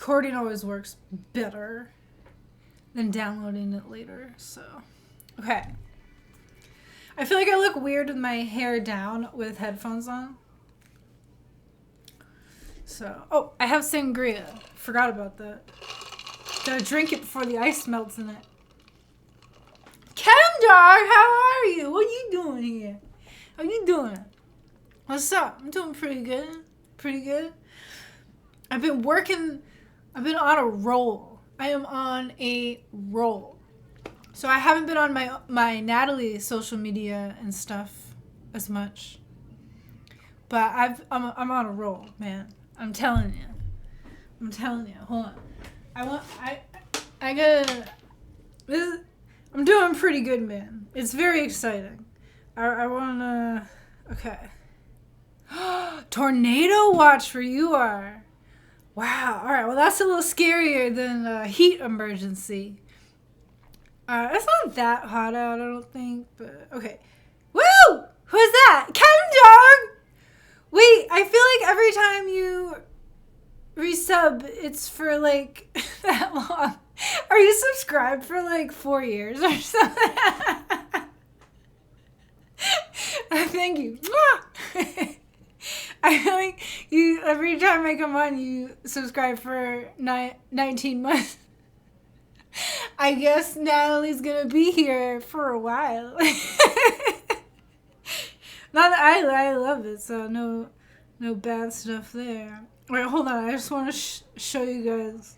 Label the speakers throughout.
Speaker 1: recording always works better than downloading it later. So, okay. I feel like I look weird with my hair down with headphones on. So, oh, I have sangria. Forgot about that. Gotta drink it before the ice melts in it. Chem Dog, how are you? What are you doing here? How you doing? What's up? I'm doing pretty good. Pretty good. I've been on a roll. I am on a roll. So I haven't been on my Natalie social media and stuff as much. But I'm on a roll, man. I'm telling you. Hold on. I'm doing pretty good, man. It's very exciting. I wanna, okay. Tornado watch where you are. Wow. All right. Well, that's a little scarier than a heat emergency. It's not that hot out, I don't think, but okay. Woo! Who's that? Chem Dog! Wait, I feel like every time you resub, it's for like that long. Are you subscribed for like 4 years or something? Thank you. I feel like you every time I come on, you subscribe for 19 months. I guess Natalie's gonna be here for a while. Not that I love it, so no bad stuff there. Wait, hold on. I just want to show you guys.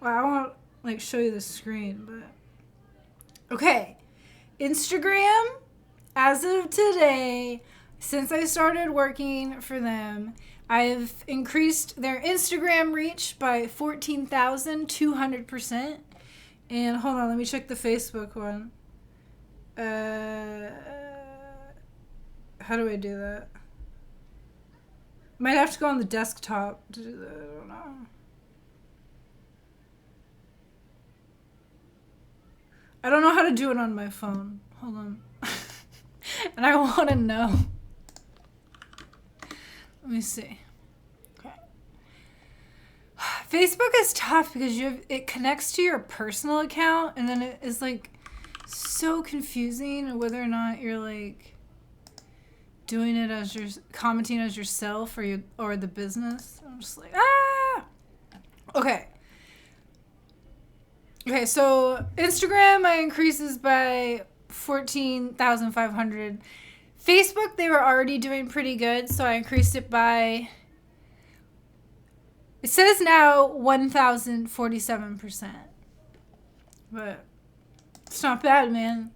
Speaker 1: Well, I won't like show you the screen, but okay. Instagram, as of today, since I started working for them, I've increased their Instagram reach by 14,200%. And hold on, let me check the Facebook one. How do I do that? Might have to go on the desktop to do that. I don't know. I don't know how to do it on my phone. Hold on. And I want to know. Let me see. Okay. Facebook is tough because it connects to your personal account, and then it is like so confusing whether or not you're like doing it as your commenting as yourself or the business. I'm just like, ah. Okay. Okay, so Instagram I increases by 14,500. Facebook, they were already doing pretty good, so I increased it by, it says now 1,047%. But it's not bad, man.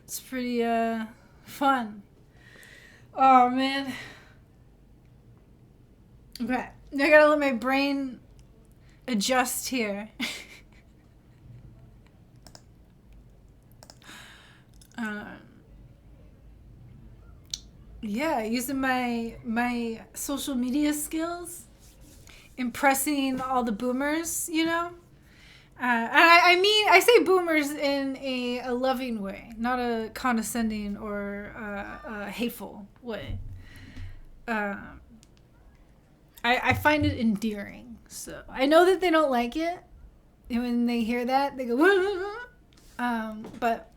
Speaker 1: It's pretty fun. Oh, man. Okay. I gotta let my brain adjust here. Yeah, using my social media skills, impressing all the boomers, you know. And I mean, I say boomers in a loving way, not a condescending or a hateful way. I find it endearing. So I know that they don't like it. And when they hear that, they go, but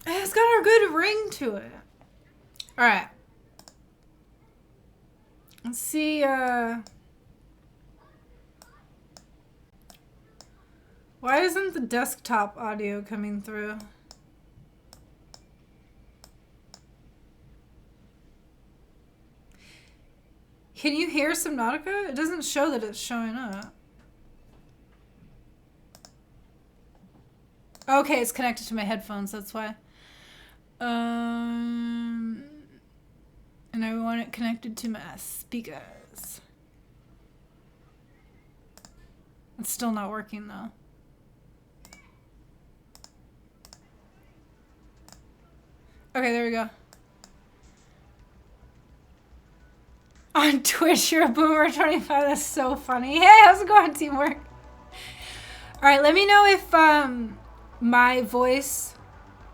Speaker 1: it's got a good ring to it. All right. Let's see. Why isn't the desktop audio coming through? Can you hear Subnautica? It doesn't show that it's showing up. Okay, it's connected to my headphones, that's why. And I want it connected to my speakers. It's still not working though. Okay, there we go. On Twitch, you're a boomer 25. That's so funny. Hey, how's it going, teamwork? All right, let me know if my voice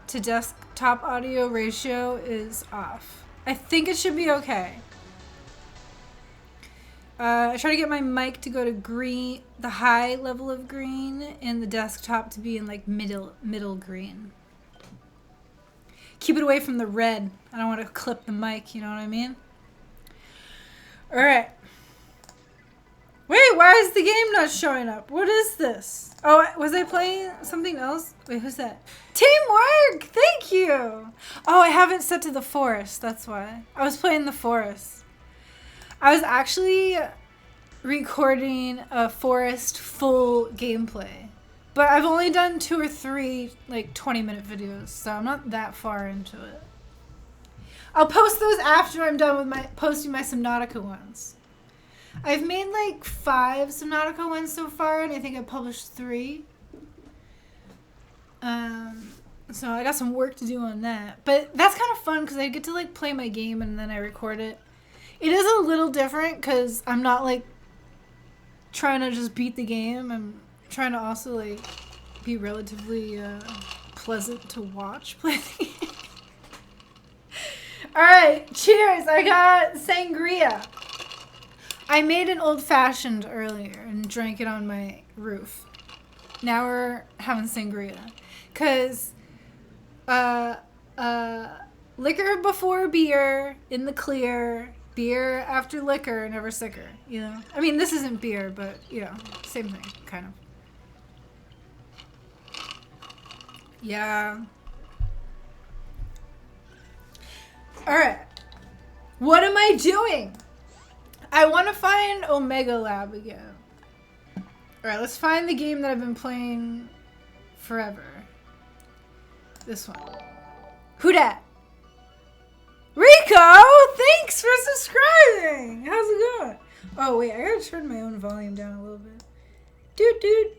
Speaker 1: to desktop audio ratio is off. I think it should be okay. I try to get my mic to go to green, the high level of green, and the desktop to be in like middle green. Keep it away from the red. I don't want to clip the mic, you know what I mean? Alright. Wait, why is the game not showing up? What is this? Oh, was I playing something else? Wait, who's that? Teamwork! Thank you! Oh, I haven't set to the forest, that's why. I was playing the forest. I was actually recording a forest full gameplay. But I've only done 2 or 3 like 20-minute videos, so I'm not that far into it. I'll post those after I'm done with posting my Subnautica ones. I've made like 5 Subnautica ones so far, and I think I published 3. So I got some work to do on that. But that's kind of fun because I get to like play my game and then I record it. It is a little different because I'm not like trying to just beat the game. I'm trying to also like be relatively pleasant to watch play the game. Alright, cheers! I got sangria. I made an old-fashioned earlier and drank it on my roof. Now we're having sangria. Because liquor before beer, in the clear, beer after liquor, never sicker, you know? I mean, this isn't beer, but, you know, same thing, kind of. Yeah. Alright. What am I doing? I want to find Omega Lab again. Alright, let's find the game that I've been playing forever. This one. Who dat? Rico! Thanks for subscribing! How's it going? Oh, wait, I gotta turn my own volume down a little bit. Dude.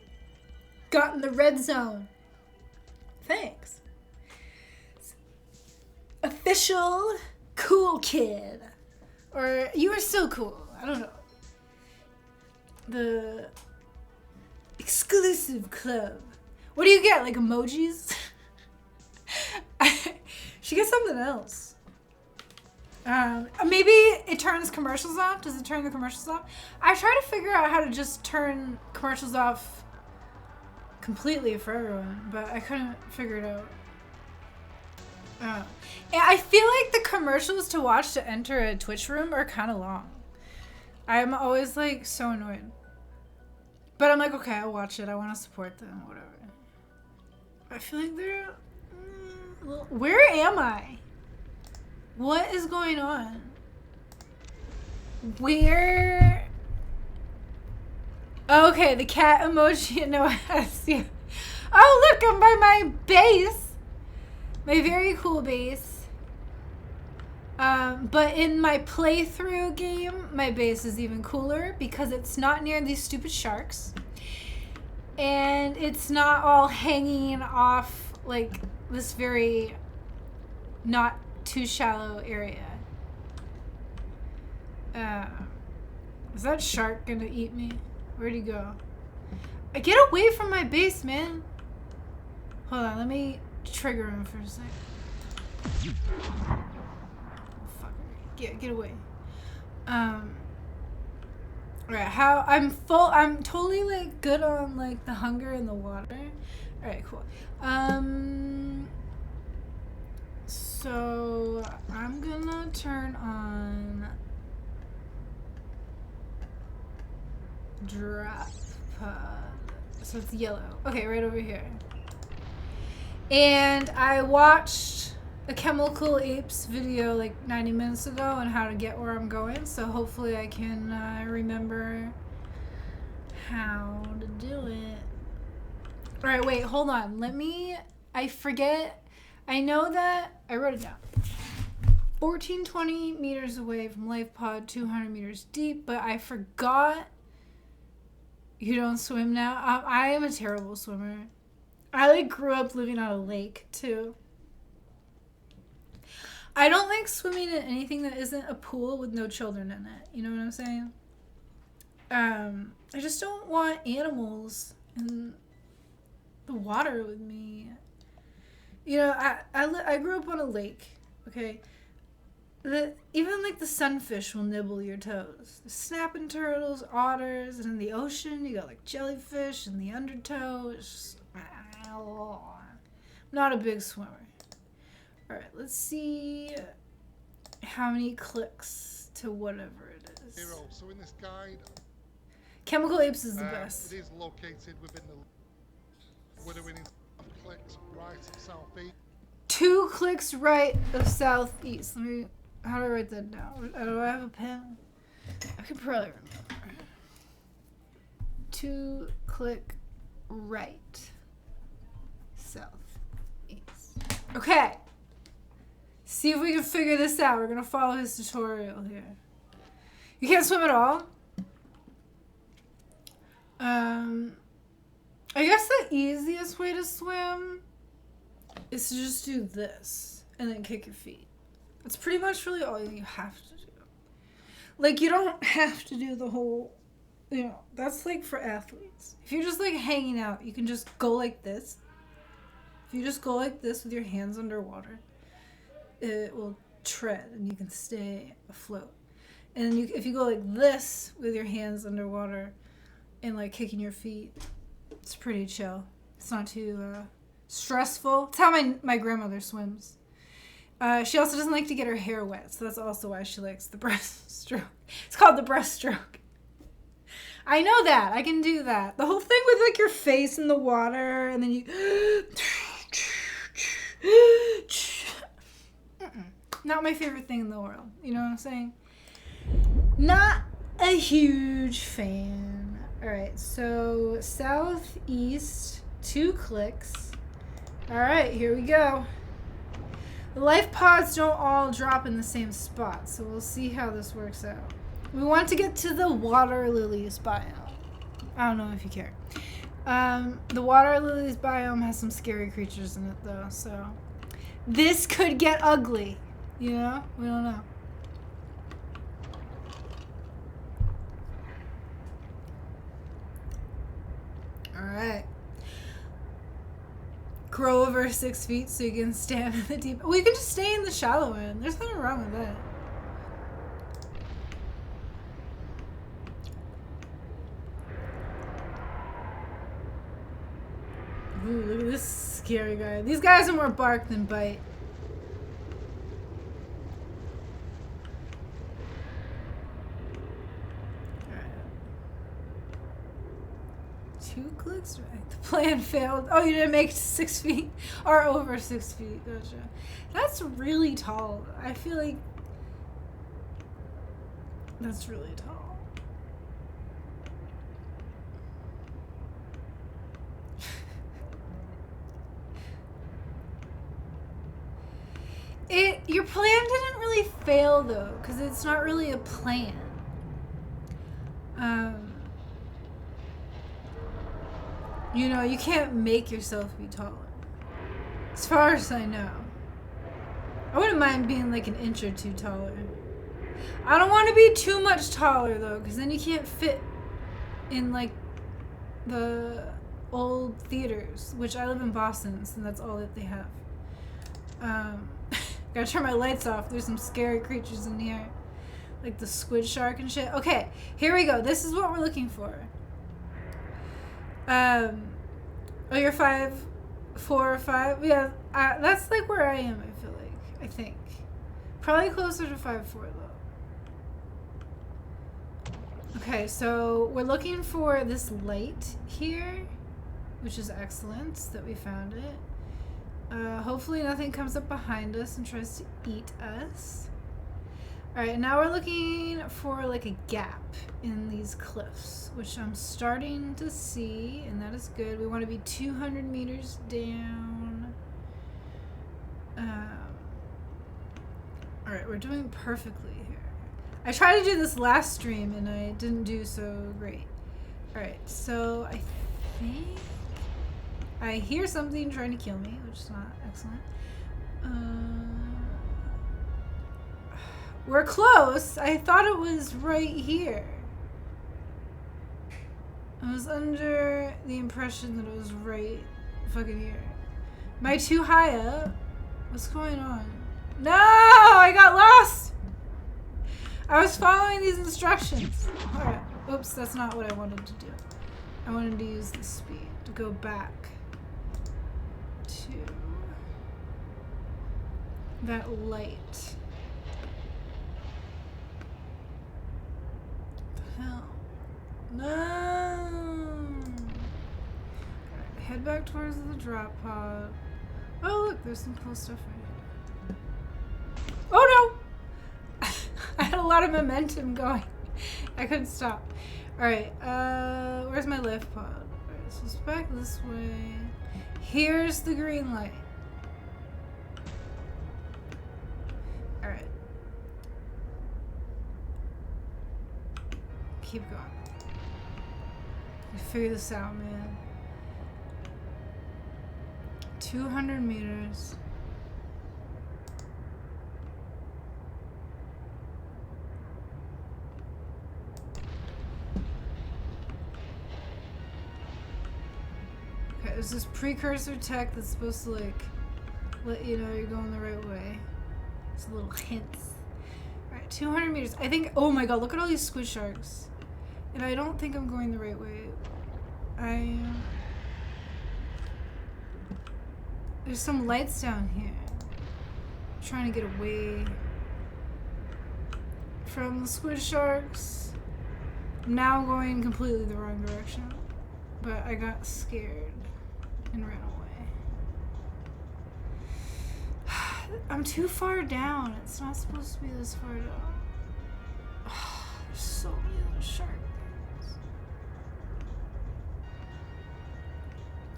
Speaker 1: Got in the red zone. Thanks. Official cool kid. Or you are so cool. I don't know. The exclusive club. What do you get? Like emojis? She gets something else. Maybe it turns commercials off. Does it turn the commercials off? I try to figure out how to just turn commercials off completely for everyone, but I couldn't figure it out. And I feel like the commercials to watch to enter a Twitch room are kind of long. I'm always like so annoyed. But I'm like, okay, I'll watch it. I want to support them, whatever. I feel like they're... where am I? What is going on? Where... Okay, the cat emoji. No, I see. Oh, look, I'm by my base. My very cool base. But in my playthrough game, my base is even cooler because it's not near these stupid sharks. And it's not all hanging off like this very not too shallow area. Is that shark gonna eat me? Where'd he go? Get away from my base, man. Hold on, let me trigger him for a sec. Fucker. Get away. Alright, I'm totally like good on like the hunger and the water. Alright, cool. So I'm gonna turn on drop pod. So it's yellow. Okay, right over here. And I watched a Chemical Apes video like 90 minutes ago on how to get where I'm going. So hopefully I can remember how to do it. All right, wait, hold on. I forget. I know that I wrote it down. 1420 meters away from life pod, 200 meters deep, but I forgot you don't swim now. I am a terrible swimmer. I like grew up living on a lake too. I don't like swimming in anything that isn't a pool with no children in it. You know what I'm saying? I just don't want animals in the water with me. You know, I grew up on a lake, okay? Even like the sunfish will nibble your toes. The snapping turtles, otters, and in the ocean you got like jellyfish and the undertow. It's just, I'm not a big swimmer. Alright, let's see how many clicks to whatever it is.
Speaker 2: So in this guide,
Speaker 1: Chemical Apes is the best.
Speaker 2: It is located within the... We're doing clicks right southeast.
Speaker 1: 2 clicks right of southeast. Let me... How do I write that down? Do I have a pen? I could probably remember. 2 click right. Southeast. Okay. See if we can figure this out. We're going to follow his tutorial here. You can't swim at all? I guess the easiest way to swim is to just do this and then kick your feet. That's pretty much really all you have to do. Like, you don't have to do the whole, you know, that's like for athletes. If you're just like hanging out, you can just go like this. If you just go like this with your hands underwater, it will tread and you can stay afloat. And then if you go like this with your hands underwater and like kicking your feet, it's pretty chill. It's not too stressful. It's how my grandmother swims. She also doesn't like to get her hair wet, so that's also why she likes the breaststroke. It's called the breaststroke. I know that. I can do that. The whole thing with like your face in the water and then you... Not my favorite thing in the world. You know what I'm saying? Not a huge fan. Alright, so southeast, 2 clicks. Alright, here we go. The life pods don't all drop in the same spot, so we'll see how this works out. We want to get to the water lilies biome. I don't know if you care. The water lilies biome has some scary creatures in it, though, so this could get ugly. You know? We don't know. Alright. Grow over 6 feet so you can stand in the deep... Well, you can just stay in the shallow end. There's nothing wrong with that. Ooh, look at this scary guy. These guys are more bark than bite. Two clicks right. The plan failed. Oh, you didn't make it to 6 feet or over 6 feet. Gotcha. That's really tall. I feel like that's really tall. Your plan didn't really fail though, because it's not really a plan. You know, you can't make yourself be taller. As far as I know. I wouldn't mind being like an inch or two taller. I don't want to be too much taller though, because then you can't fit in like the old theaters, which I live in Boston, so that's all that they have. Gotta turn my lights off. There's some scary creatures in here. Like the squid shark and shit. Okay, here we go. This is what we're looking for. Oh, you're 5'4" or 5"? Yeah, that's like where I am, I feel like. I think. Probably closer to 5'4" though. Okay, so we're looking for this light here, which is excellent that we found it. Hopefully nothing comes up behind us and tries to eat us. Alright, now we're looking for like a gap in these cliffs, which I'm starting to see, and that is good. We want to be 200 meters down. Alright, we're doing perfectly here. I tried to do this last stream and I didn't do so great. Alright, so I think I hear something trying to kill me, which is not excellent. We're close. I thought it was right here. I was under the impression that it was right fucking here. Am I too high up? What's going on? No, I got lost. I was following these instructions. All right. Oops, that's not what I wanted to do. I wanted to use the speed to go back to that light. What the hell? No. Right, head back towards the drop pod. Oh look, there's some cool stuff right here. Oh no! I had a lot of momentum going. I couldn't stop. Alright, where's my lift pod? Alright, so it's back this way. Here's the green light. Alright. Keep going. Figure this out, man. 200 meters. Okay, there's this precursor tech that's supposed to like let you know you're going the right way. It's a little hints. Alright, 200 meters. I think, oh my god, look at all these squid sharks. And I don't think I'm going the right way. There's some lights down here. I'm trying to get away from the squid sharks. I'm now going completely the wrong direction. But I got scared and ran away. I'm too far down. It's not supposed to be this far down. There's so many little sharks.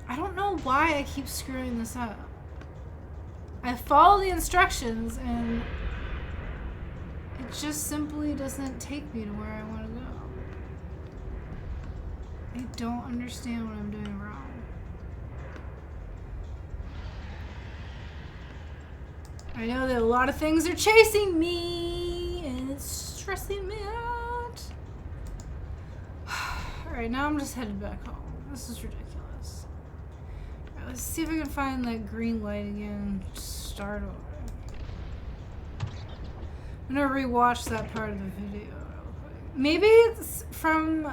Speaker 1: I don't know why I keep screwing this up. I follow the instructions and it just simply doesn't take me to where I want to go. I don't understand what I'm doing wrong. I know that a lot of things are chasing me and it's stressing me out. Alright, now I'm just headed back home. This is ridiculous. Let's see if I can find that green light again. Start over. I'm gonna rewatch that part of the video real quick. Maybe it's from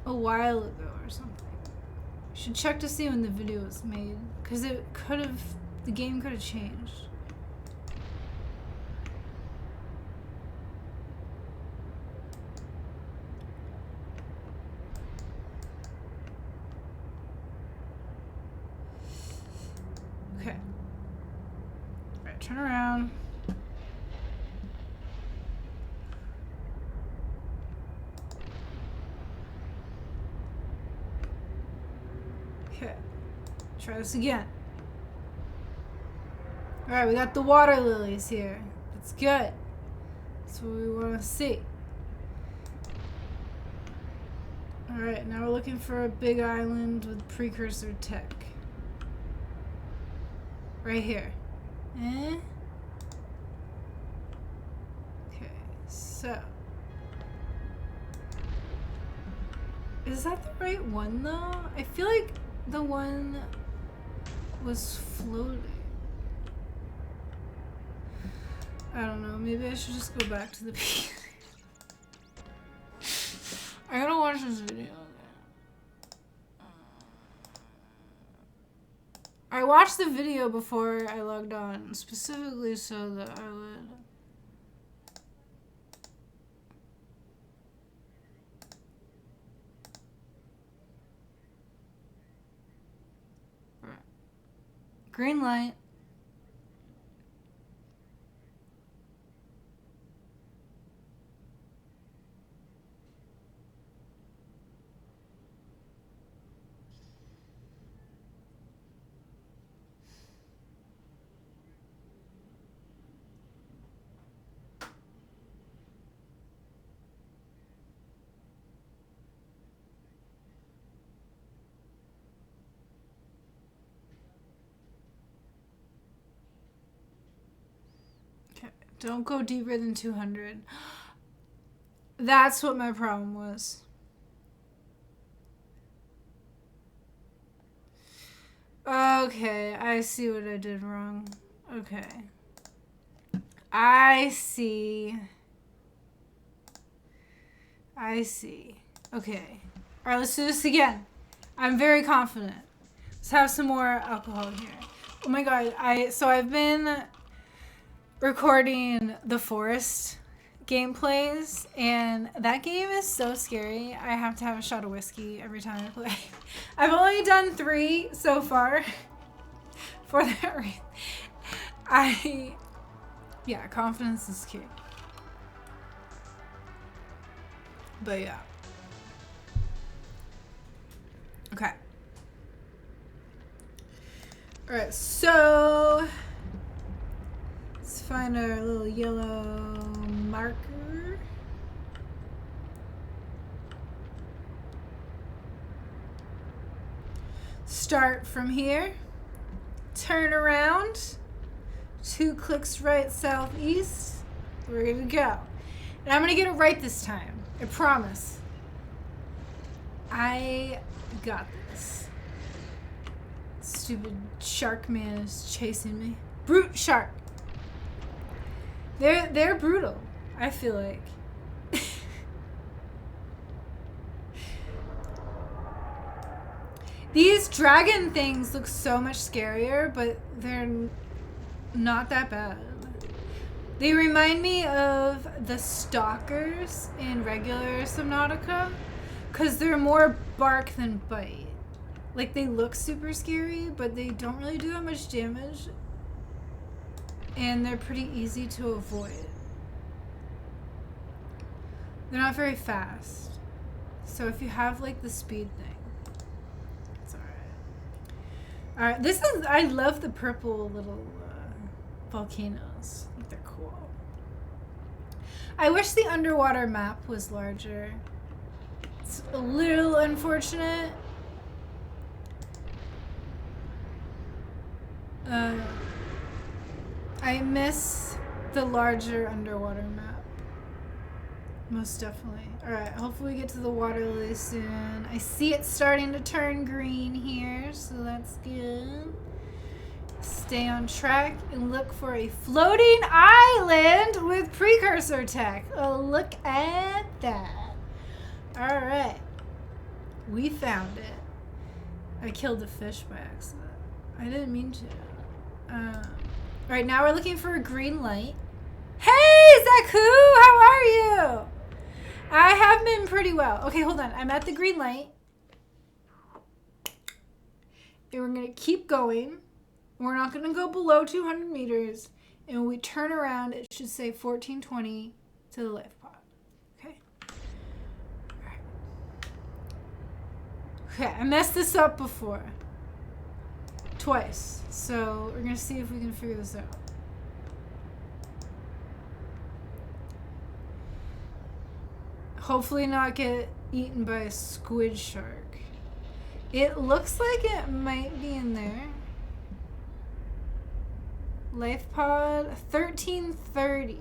Speaker 1: a while ago or something. Should check to see when the video was made, because it could have, the game could have changed. Okay. Alright, turn around. Okay. Try this again. Alright, we got the water lilies here. That's good. That's what we want to see. Alright, now we're looking for a big island with precursor tech. Right here. Okay, so. Is that the right one though? I feel like the one was floating. I don't know, maybe I should just go back to the beginning. I gotta watch this video again. I watched the video before I logged on, specifically so that I would... Right. Green light. Don't go deeper than 200. That's what my problem was. Okay, I see what I did wrong. Okay. I see. I see. Okay. All right, let's do this again. I'm very confident. Let's have some more alcohol here. Oh my god, I've been recording the Forest gameplays, and that game is so scary. I have to have a shot of whiskey every time I play. I've only done 3 so far. For that reason. Yeah, confidence is key. But yeah. Okay. Alright, so let's find our little yellow marker. Start from here. Turn around. 2 clicks right, southeast. We're gonna go. And I'm gonna get it right this time. I promise. I got this. Stupid shark man is chasing me. Brute shark. They're brutal, I feel like. These dragon things look so much scarier, but they're not that bad. They remind me of the stalkers in regular Subnautica, because they're more bark than bite. Like, they look super scary, but they don't really do that much damage. And they're pretty easy to avoid. They're not very fast. So if you have, like, the speed thing, it's alright. Alright, I love the purple little volcanoes. I think they're cool. I wish the underwater map was larger. It's a little unfortunate. I miss the larger underwater map. Most definitely. Alright, hopefully we get to the water lily soon. I see it starting to turn green here, so that's good. Stay on track and look for a floating island with precursor tech. Oh, look at that. Alright. We found it. I killed the fish by accident. I didn't mean to. Alright, now we're looking for a green light. Hey, Zaku! How are you? I have been pretty well. Okay, hold on. I'm at the green light. And we're going to keep going. We're not going to go below 200 meters. And when we turn around, it should say 1420 to the life pod. Okay? Alright. Okay, I messed this up before. Twice. So we're going to see if we can figure this out. Hopefully not get eaten by a squid shark. It looks like it might be in there. Life pod 1330.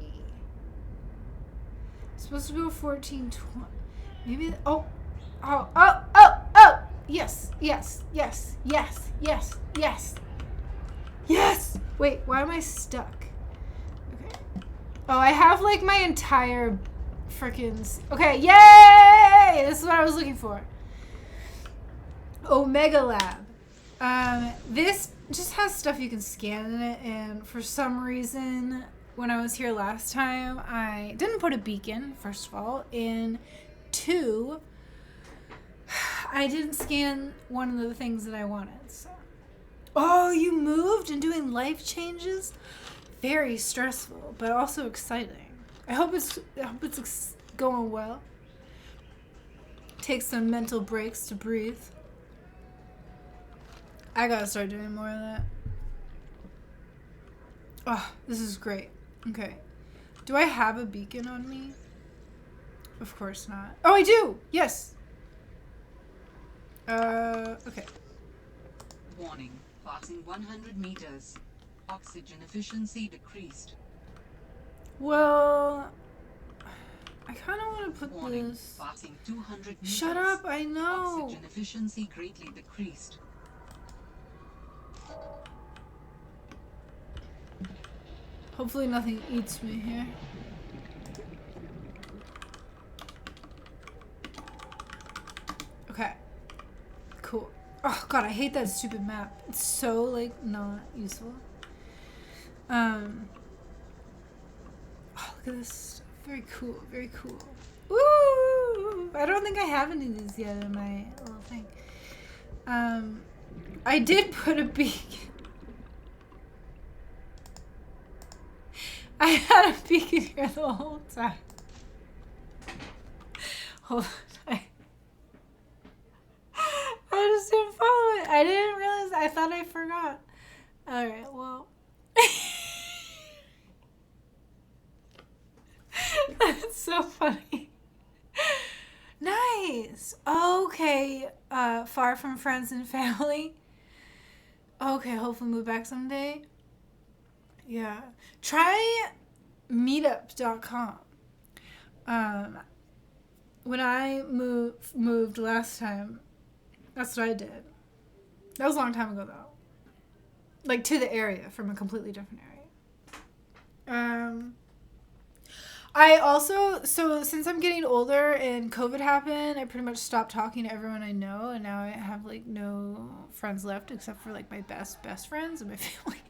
Speaker 1: Supposed to go 1420. Maybe. Oh. Yes. Wait, why am I stuck? Okay. Oh, I have like my entire freaking. Okay, yay! This is what I was looking for. Omega Lab. This just has stuff you can scan in it, and for some reason, when I was here last time, I didn't put a beacon, first of all, and 2, I didn't scan one of the things that I wanted, so. Oh, you moved and doing life changes? Very stressful, but also exciting. I hope it's going well. Take some mental breaks to breathe. I gotta start doing more of that. Oh, this is great. Okay. Do I have a beacon on me? Of course not. Oh, I do! Yes! Okay.
Speaker 3: Warning. Passing 100 meters. Oxygen efficiency decreased.
Speaker 1: Well, I kind of want to put
Speaker 3: Warning.
Speaker 1: this.
Speaker 3: Passing 200 meters.
Speaker 1: Shut up! I know.
Speaker 3: Oxygen efficiency greatly decreased.
Speaker 1: Hopefully nothing eats me here. Okay. Cool. Oh god, I hate that stupid map. It's so like not useful. Oh, look at this stuff. Very cool, very cool. Woo! I don't think I have any of these yet in my little thing. I did put a beacon. I had a beacon here the whole time. Hold on. I just didn't follow it. I didn't realize. I thought I forgot. Alright, well. That's so funny. Nice. Okay. Far from friends and family. Okay, hopefully move back someday. Yeah. Try meetup.com. When I moved last time, that's what I did. That was a long time ago though. Like to the area from a completely different area. I also, so since I'm getting older and COVID happened, I pretty much stopped talking to everyone I know, and now I have like no friends left except for like my best friends and my family.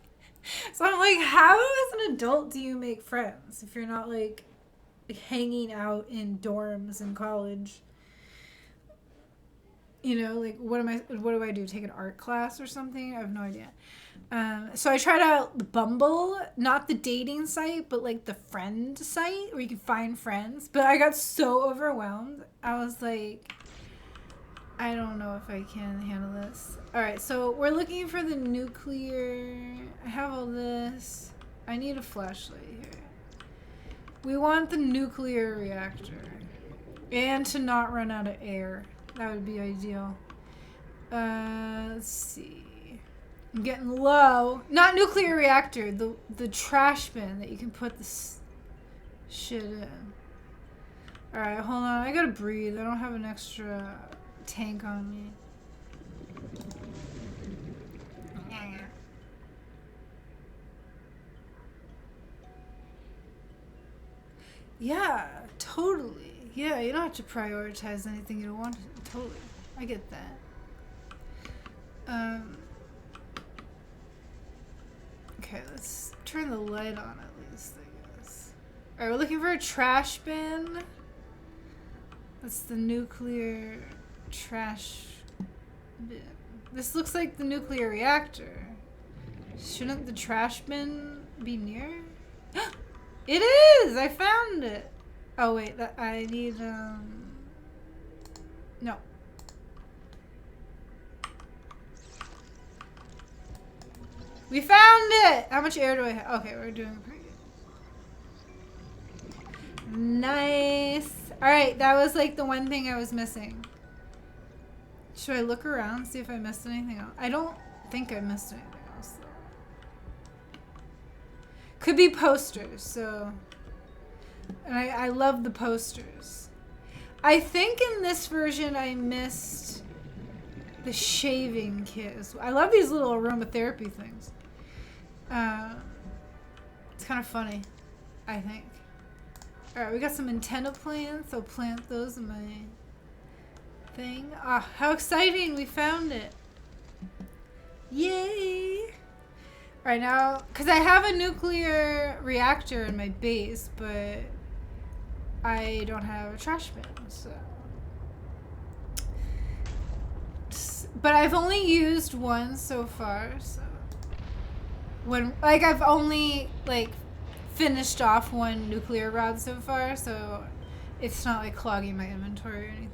Speaker 1: So I'm like, how as an adult do you make friends if you're not like hanging out in dorms in college? You know, like what do I do? Take an art class or something? I have no idea. So I tried out Bumble, not the dating site, but like the friend site where you can find friends. But I got so overwhelmed. I was like, I don't know if I can handle this. All right, so we're looking for the nuclear. I have all this. I need a flashlight here. We want the nuclear reactor. And to not run out of air. That would be ideal. Let's see. I'm getting low. Not nuclear reactor. The trash bin that you can put this shit in. Alright, hold on. I gotta breathe. I don't have an extra tank on me. Yeah, totally. Yeah, you don't have to prioritize anything you don't want to. Totally. I get that. Okay, let's turn the light on at least, I guess. Alright, we're looking for a trash bin. That's the nuclear trash bin. This looks like the nuclear reactor. Shouldn't the trash bin be near? It is! I found it! Oh wait, I need, no. We found it! How much air do I have? Okay, we're doing pretty good. Nice! Alright, that was like the one thing I was missing. Should I look around, see if I missed anything else? I don't think I missed anything else though. Could be posters, so... And I love the posters. I think in this version I missed the shaving kit. I love these little aromatherapy things. It's kind of funny, I think. Alright, we got some antenna plants. I'll plant those in my thing. Ah, how exciting! We found it. Yay! Alright, now, because I have a nuclear reactor in my base, but I don't have a trash bin, so. But I've only used one so far, so. I've only, like, finished off one nuclear rod so far, so it's not, like, clogging my inventory or anything.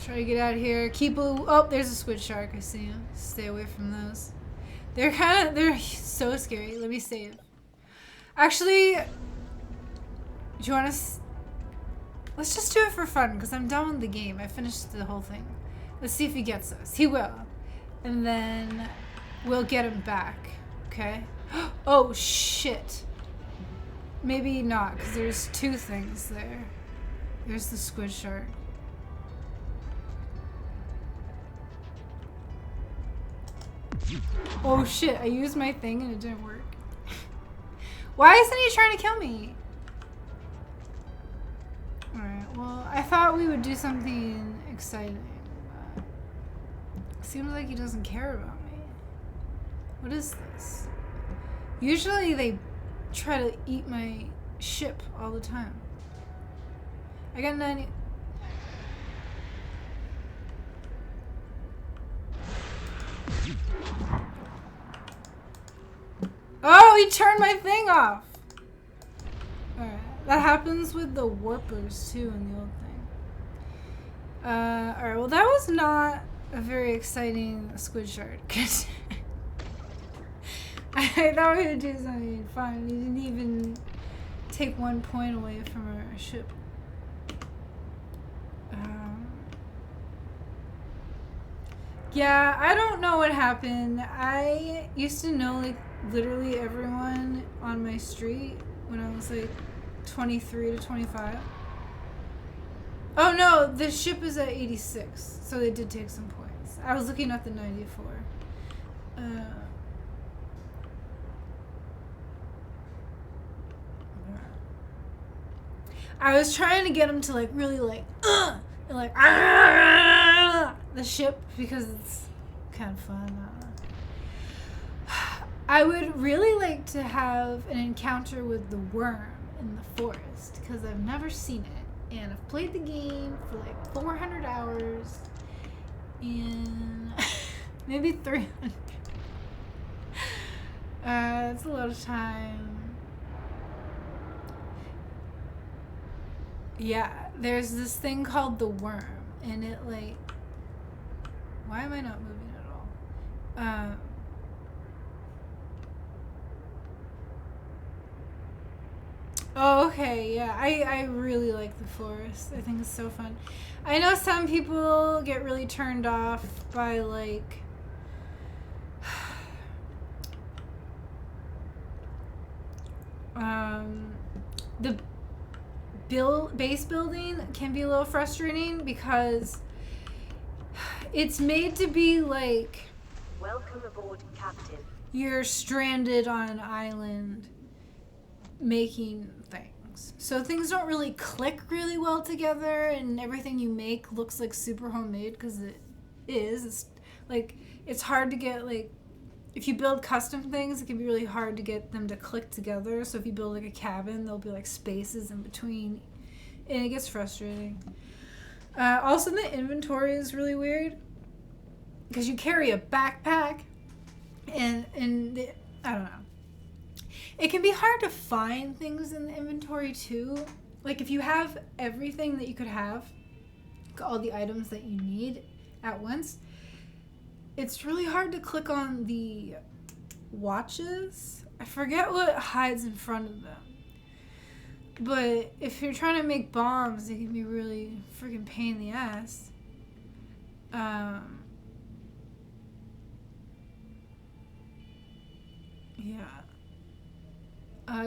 Speaker 1: Try to get out of here. Oh, there's a squid shark. I see him. Stay away from those. They're so scary. Let me save. Actually, do you want to... Let's just do it for fun, because I'm done with the game. I finished the whole thing. Let's see if he gets us. He will. And then we'll get him back. Okay? Oh, shit. Maybe not, because there's two things there. There's the squid shark. Oh shit, I used my thing and it didn't work. Why isn't he trying to kill me? Alright, well, I thought we would do something exciting, but seems like he doesn't care about me. What is this? Usually they try to eat my ship all the time. I got 90. Oh, he turned my thing off. Alright, that happens with the warpers too in the old thing. Alright, well that was not a very exciting squid shard. I thought we would do something fun. He didn't even take 1 point away from our ship. Yeah, I don't know what happened. I used to know like literally everyone on my street when I was like 23 to 25. Oh no, the ship is at 86, so they did take some points. I was looking at the 94. I was trying to get him to like really like and like the ship because it's kind of fun. I would really like to have an encounter with the worm in the forest because I've never seen it and I've played the game for like 400 hours and maybe 300. It's a lot of time. Yeah, there's this thing called the worm, and it like... Why am I not moving at all? Oh, okay, yeah, I really like the forest. I think it's so fun. I know some people get really turned off by like... the base building can be a little frustrating because it's made to be like,
Speaker 4: welcome aboard, Captain.
Speaker 1: You're stranded on an island making things. So things don't really click really well together and everything you make looks like super homemade because it is. It's like, it's hard to get like, if you build custom things, it can be really hard to get them to click together. So if you build like a cabin, there'll be like spaces in between, and it gets frustrating. Also, the inventory is really weird because you carry a backpack, and I don't know. It can be hard to find things in the inventory too. Like if you have everything that you could have, all the items that you need at once, it's really hard to click on the watches. I forget what hides in front of them. But if you're trying to make bombs, it can be really freaking pain in the ass.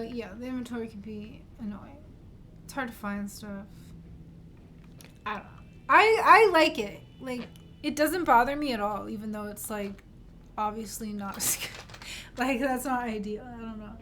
Speaker 1: Yeah, the inventory can be annoying. It's hard to find stuff. I don't know. I like it. Like, it doesn't bother me at all, even though it's like obviously not as good. Like, that's not ideal. I don't know.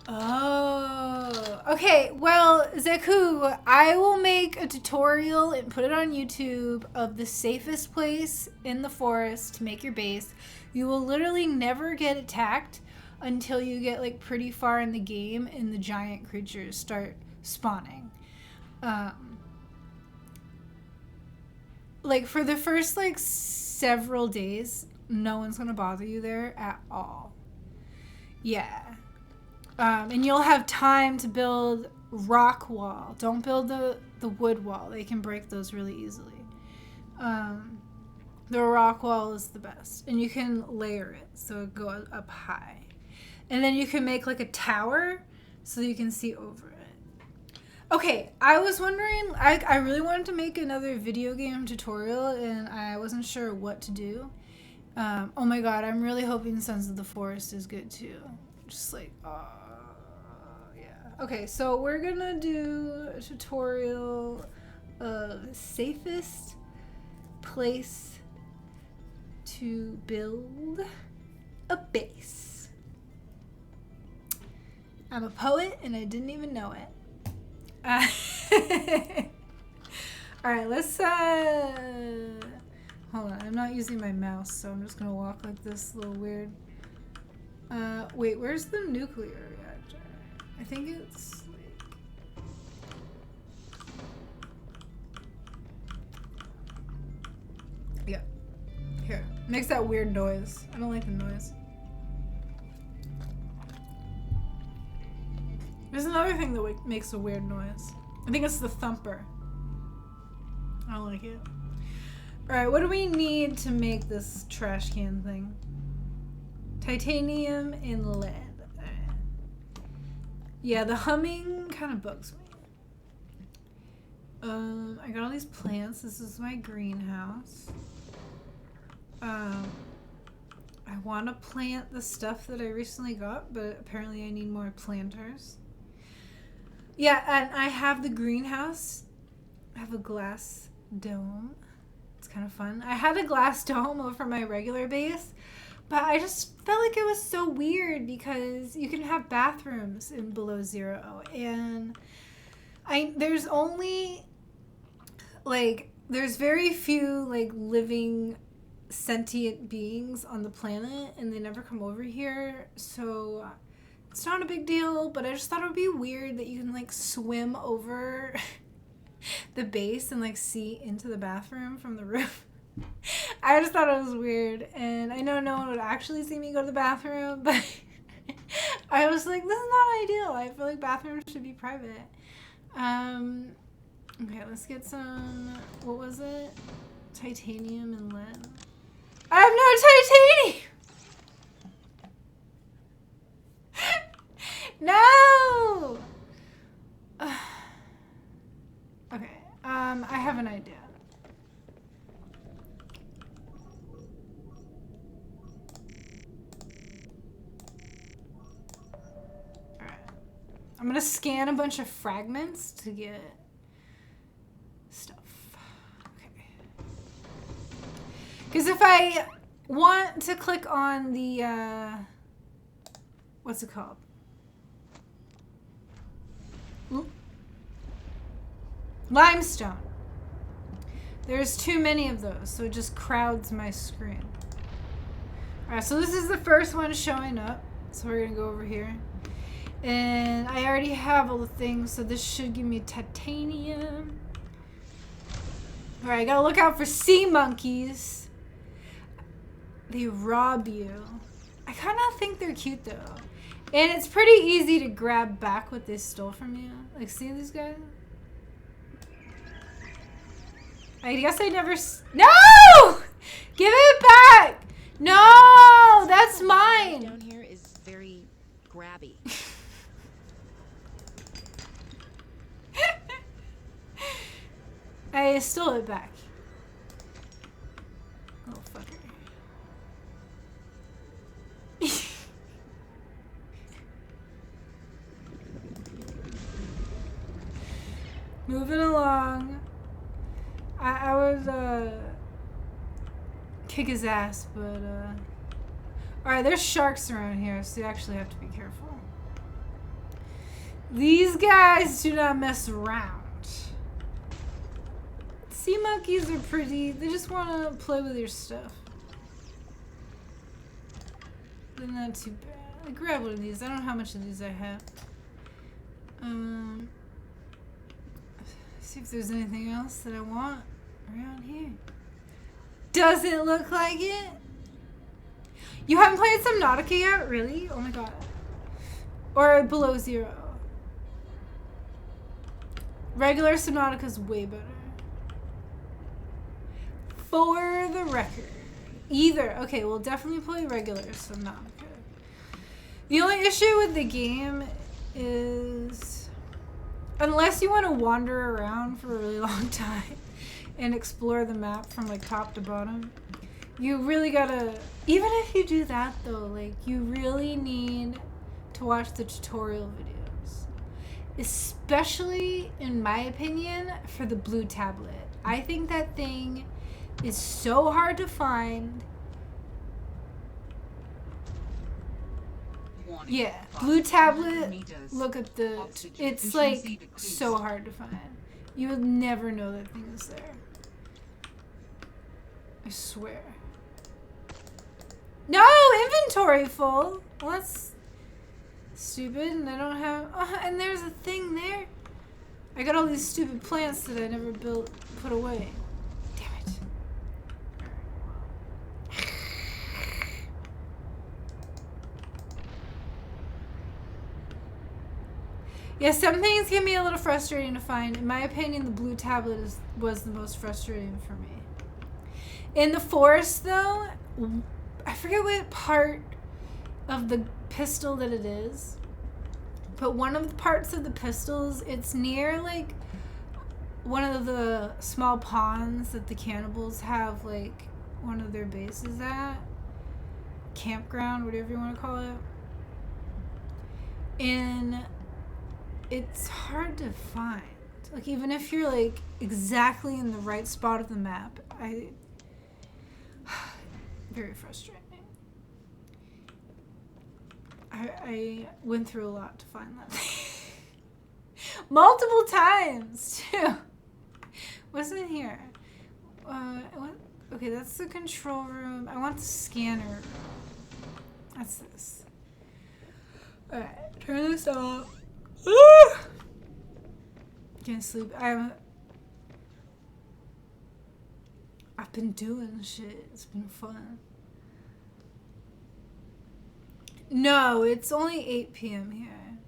Speaker 1: Oh, okay. Well, Zeku, I will make a tutorial and put it on YouTube of the safest place in the forest to make your base. You will literally never get attacked until you get like pretty far in the game and the giant creatures start spawning. Like for the first like several days, no one's gonna bother you there at all. Yeah. And you'll have time to build rock wall. Don't build the wood wall. They can break those really easily. The rock wall is the best. And you can layer it so it goes up high. And then you can make like a tower so you can see over it. Okay, I was wondering, I really wanted to make another video game tutorial and I wasn't sure what to do. Oh my god, I'm really hoping Sons of the Forest is good too. Just like, yeah. Okay, so we're gonna do a tutorial of safest place to build a base. I'm a poet and I didn't even know it. Alright, let's hold on, I'm not using my mouse, so I'm just gonna walk like this, a little weird. Wait, where's the nuclear reactor? I think it's like... Yeah. Here. Makes that weird noise. I don't like the noise. There's another thing that makes a weird noise. I think it's the thumper. I don't like it. Alright, what do we need to make this trash can thing? Titanium and lead. Alright. Yeah, the humming kind of bugs me. I got all these plants. This is my greenhouse. I want to plant the stuff that I recently got, but apparently I need more planters. Yeah, and I have the greenhouse. I have a glass dome. It's kind of fun. I had a glass dome over my regular base, but I just felt like it was so weird because you can have bathrooms in below zero, and there's only there's very few living sentient beings on the planet, and they never come over here, so it's not a big deal. But I just thought it would be weird that you can swim over the base and see into the bathroom from the roof. I just thought it was weird, and I know no one would actually see me go to the bathroom, but I was like, this is not ideal. I feel like bathrooms should be private. Okay, let's get some, what was it? Titanium and lead. I have no titanium! No! Okay, I have an idea. Alright. I'm gonna scan a bunch of fragments to get stuff. Okay. Because if I want to click on the, what's it called? Ooh. Limestone. There's too many of those, so it just crowds my screen. Alright, so this is the first one showing up. So we're gonna go over here. And I already have all the things, so this should give me titanium. Alright, I gotta look out for sea monkeys. They rob you. I kind of think they're cute though. And it's pretty easy to grab back what they stole from you. See these guys? I guess I never... No! Give it back! No! That's mine!
Speaker 5: Down here is very grabby.
Speaker 1: I stole it back. Oh, fucker. Moving along. I would kick his ass, but alright, there's sharks around here, so you actually have to be careful. These guys do not mess around. Sea monkeys are pretty, they just want to play with your stuff. They're not too bad. I grab one of these. I don't know how much of these I have. See if there's anything else that I want around here. Does it look like it? You haven't played Subnautica yet? Really? Oh my god. Or Below Zero. Regular Subnautica's way better. For the record. Either. Okay, we'll definitely play regular Subnautica. The only issue with the game is... unless you want to wander around for a really long time and explore the map from top to bottom, you really gotta... even if you do that though, you really need to watch the tutorial videos. Especially, in my opinion, for the blue tablet. I think that thing is so hard to find
Speaker 3: Warning.
Speaker 1: Yeah,
Speaker 3: Passing
Speaker 1: blue
Speaker 3: 100
Speaker 1: tablet.
Speaker 3: meters.
Speaker 1: Look at the.
Speaker 3: Oxygen
Speaker 1: It's
Speaker 3: efficiency
Speaker 1: like
Speaker 3: decreased.
Speaker 1: so hard to find. You would never know that thing is there. I swear. No inventory full. Well, that's stupid, and I don't have. Oh, and there's a thing there. I got all these stupid plants that I never put away. Damn it. Yeah, some things can be a little frustrating to find. In my opinion, the blue tablet was the most frustrating for me. In the forest, though, I forget what part of the pistol that it is, but one of the parts of the pistols, it's near, like, one of the small ponds that the cannibals have, like, one of their bases at. Campground, whatever you want to call it. And it's hard to find. Like, even if you're, like, exactly in the right spot of the map, very frustrating. I went through a lot to find that thing. Multiple times, too. What's in here? Okay, that's the control room. I want the scanner. That's this. Alright, turn this off. Can't sleep. I've been doing shit. It's been fun. No, it's only 8 p.m. here.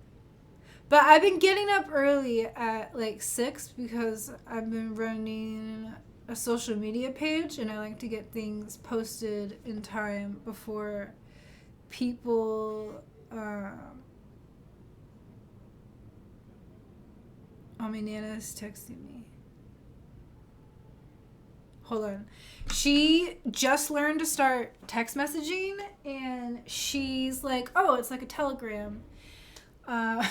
Speaker 1: But I've been getting up early at like 6 because I've been running a social media page and I like to get things posted in time before people oh, my Nana's texting me. Hold on. She just learned to start text messaging and she's like, oh, it's like a telegram. And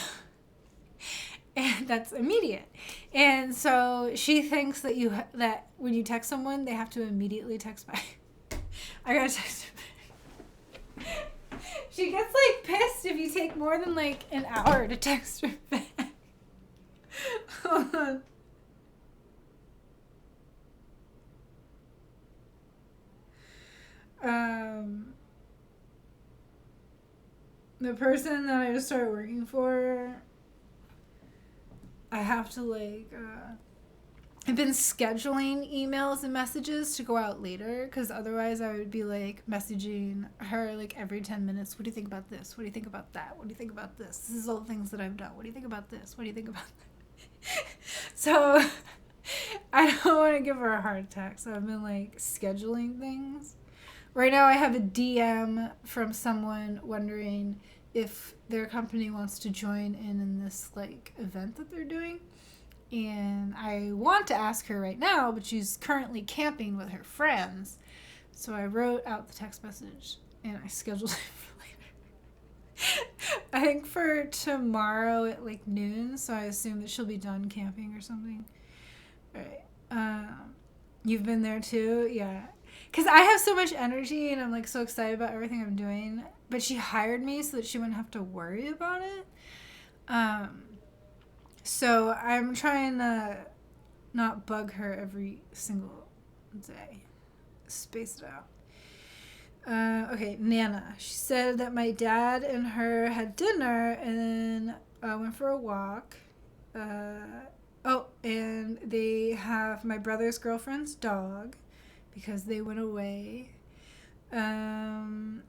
Speaker 1: that's immediate. And so she thinks that that when you text someone, they have to immediately text back. I gotta text her back. She gets like pissed if you take more than like an hour to text her back. Hold on. The person that I just started working for, I have to like, I've been scheduling emails and messages to go out later because otherwise I would be like messaging her like every 10 minutes. What do you think about this? What do you think about that? What do you think about this? This is all the things that I've done. What do you think about this? What do you think about that? So I don't want to give her a heart attack. So I've been like scheduling things. Right now I have a DM from someone wondering if their company wants to join in this like event that they're doing. And I want to ask her right now, but she's currently camping with her friends. So I wrote out the text message and I scheduled it for later. I think for tomorrow at like noon, so I assume that she'll be done camping or something. All right. You've been there too? Yeah. Because I have so much energy and I'm like so excited about everything I'm doing. But she hired me so that she wouldn't have to worry about it. So I'm trying to not bug her every single day. Space it out. Okay, Nana. She said that my dad and her had dinner and then went for a walk. And they have my brother's girlfriend's dog because they went away. And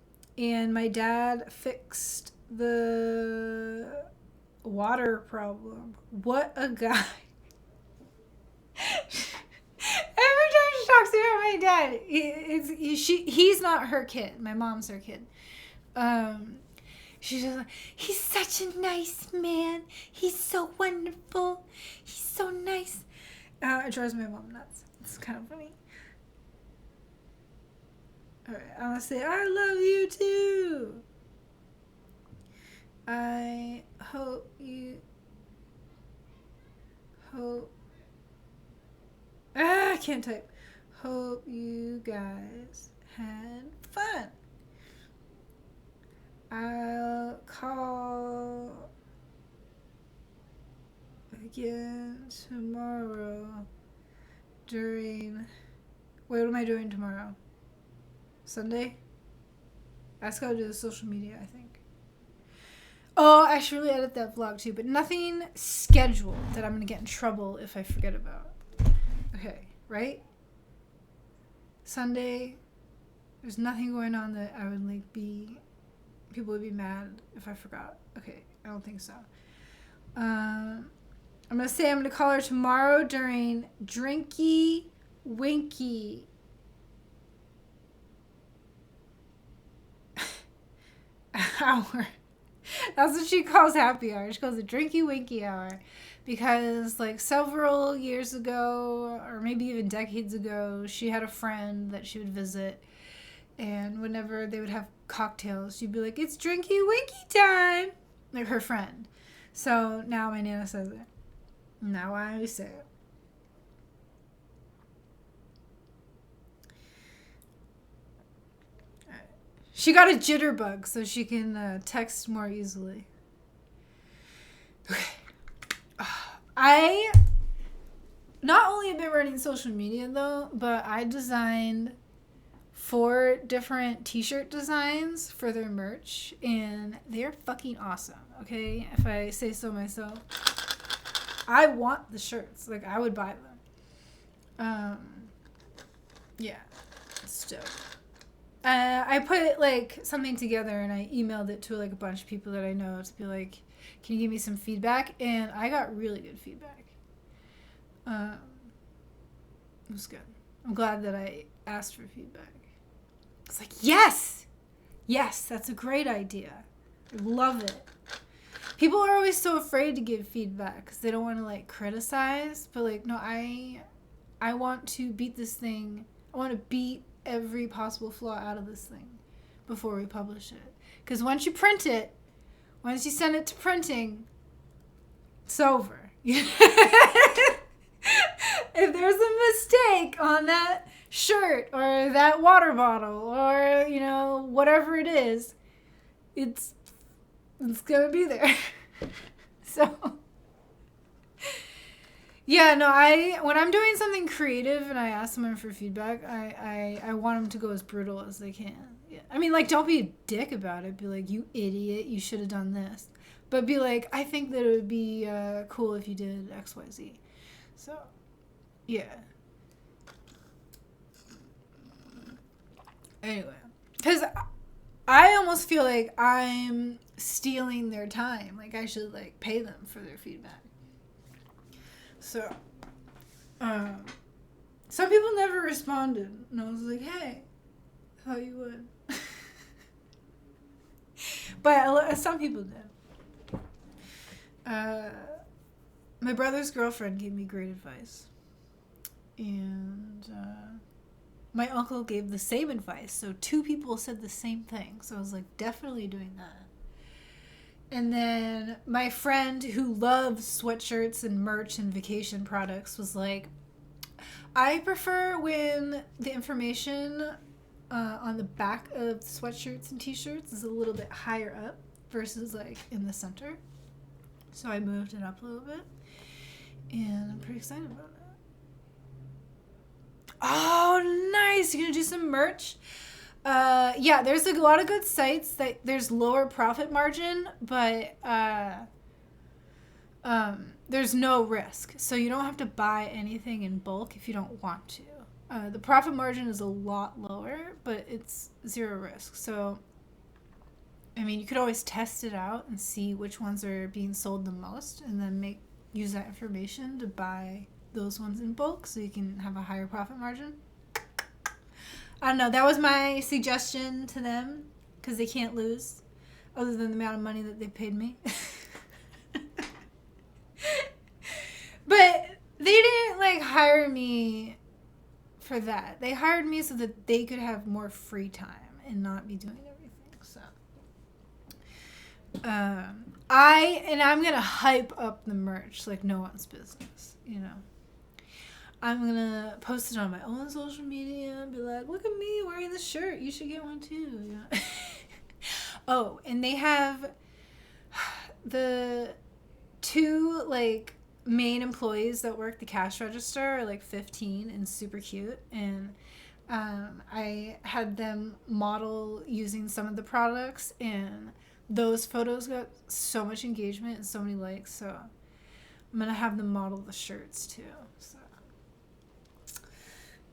Speaker 1: my dad fixed the water problem. What a guy. Every time she talks about my dad, he's not her kid. My mom's her kid. She's just like, he's such a nice man. He's so wonderful. He's so nice. It drives my mom nuts. It's kind of funny. Alright, I'm gonna say, I love you too. I hope you I can't type. Hope you guys had fun. I'll call again tomorrow during. Wait, what am I doing tomorrow? Sunday? I just gotta do the social media, I think. Oh, I should really edit that vlog too, but nothing scheduled that I'm gonna get in trouble if I forget about. Okay, right? Sunday, there's nothing going on that I would like be. People would be mad if I forgot. Okay, I don't think so. I'm gonna say I'm gonna call her tomorrow during Drinky Winky hour. That's what she calls happy hour. She calls it Drinky Winky hour. Because like several years ago, or maybe even decades ago, she had a friend that she would visit. And whenever they would have cocktails, she'd be like, "It's Drinky Winky time." Like her friend. So now my Nana says it. Now I always say it. She got a jitterbug so she can text more easily. Okay. I not only have been running social media though, but I designed 4 different t-shirt designs for their merch, and they're fucking awesome, okay? If I say so myself. I want the shirts. Like, I would buy them. Yeah. It's dope. I put like something together and I emailed it to like a bunch of people that I know to be like, can you give me some feedback? And I got really good feedback. It was good. I'm glad that I asked for feedback. It's like, yes, that's a great idea. I love it. People are always so afraid to give feedback because they don't want to like criticize. But like, no, I want to beat this thing. I want to beat every possible flaw out of this thing before we publish it. Because once you print it, once you send it to printing, it's over. If there's a mistake on that shirt or that water bottle or, you know, whatever it is, it's gonna be there. So yeah, no, when I'm doing something creative and I ask someone for feedback, I want them to go as brutal as they can. Yeah. I mean, like, don't be a dick about it. Be like, you idiot, you should have done this. But be like, I think that it would be cool if you did X, Y, Z. So, yeah. Anyway, because I almost feel like I'm stealing their time. Like, I should, like, pay them for their feedback. So, some people never responded. And I was like, hey, I thought you would. But some people did. My brother's girlfriend gave me great advice. And my uncle gave the same advice. So 2 people said the same thing. So I was like, definitely doing that. And then my friend who loves sweatshirts and merch and vacation products was like, I prefer when the information on the back of sweatshirts and t-shirts is a little bit higher up versus like in the center. So I moved it up a little bit. And I'm pretty excited about it. Oh, nice. You're going to do some merch? Yeah, there's a lot of good sites that there's lower profit margin, but there's no risk. So you don't have to buy anything in bulk if you don't want to. The profit margin is a lot lower, but it's 0 risk. So, I mean, you could always test it out and see which ones are being sold the most and then use that information to buy those ones in bulk so you can have a higher profit margin. I don't know. That was my suggestion to them because they can't lose other than the amount of money that they paid me. But they didn't like hire me for that. They hired me so that they could have more free time and not be doing everything. So I'm going to hype up the merch like no one's business, you know. I'm going to post it on my own social media and be like, look at me wearing this shirt. You should get one too. You know? Oh, and they have the two like main employees that work the cash register are like 15 and super cute, and I had them model using some of the products, and those photos got so much engagement and so many likes, so I'm gonna have them model the shirts too. So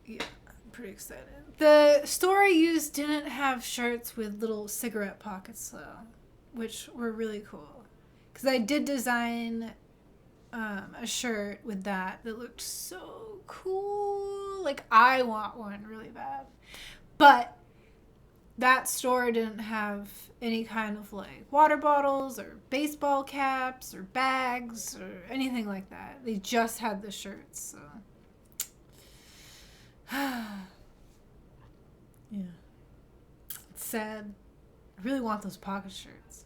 Speaker 1: yeah, I'm pretty excited. The store I used didn't have shirts with little cigarette pockets though, which were really cool, because I did design a shirt with that looked so cool. Like, I want one really bad. But that store didn't have any kind of like water bottles or baseball caps or bags or anything like that. They just had the shirts, so yeah. It's sad. I really want those pocket shirts.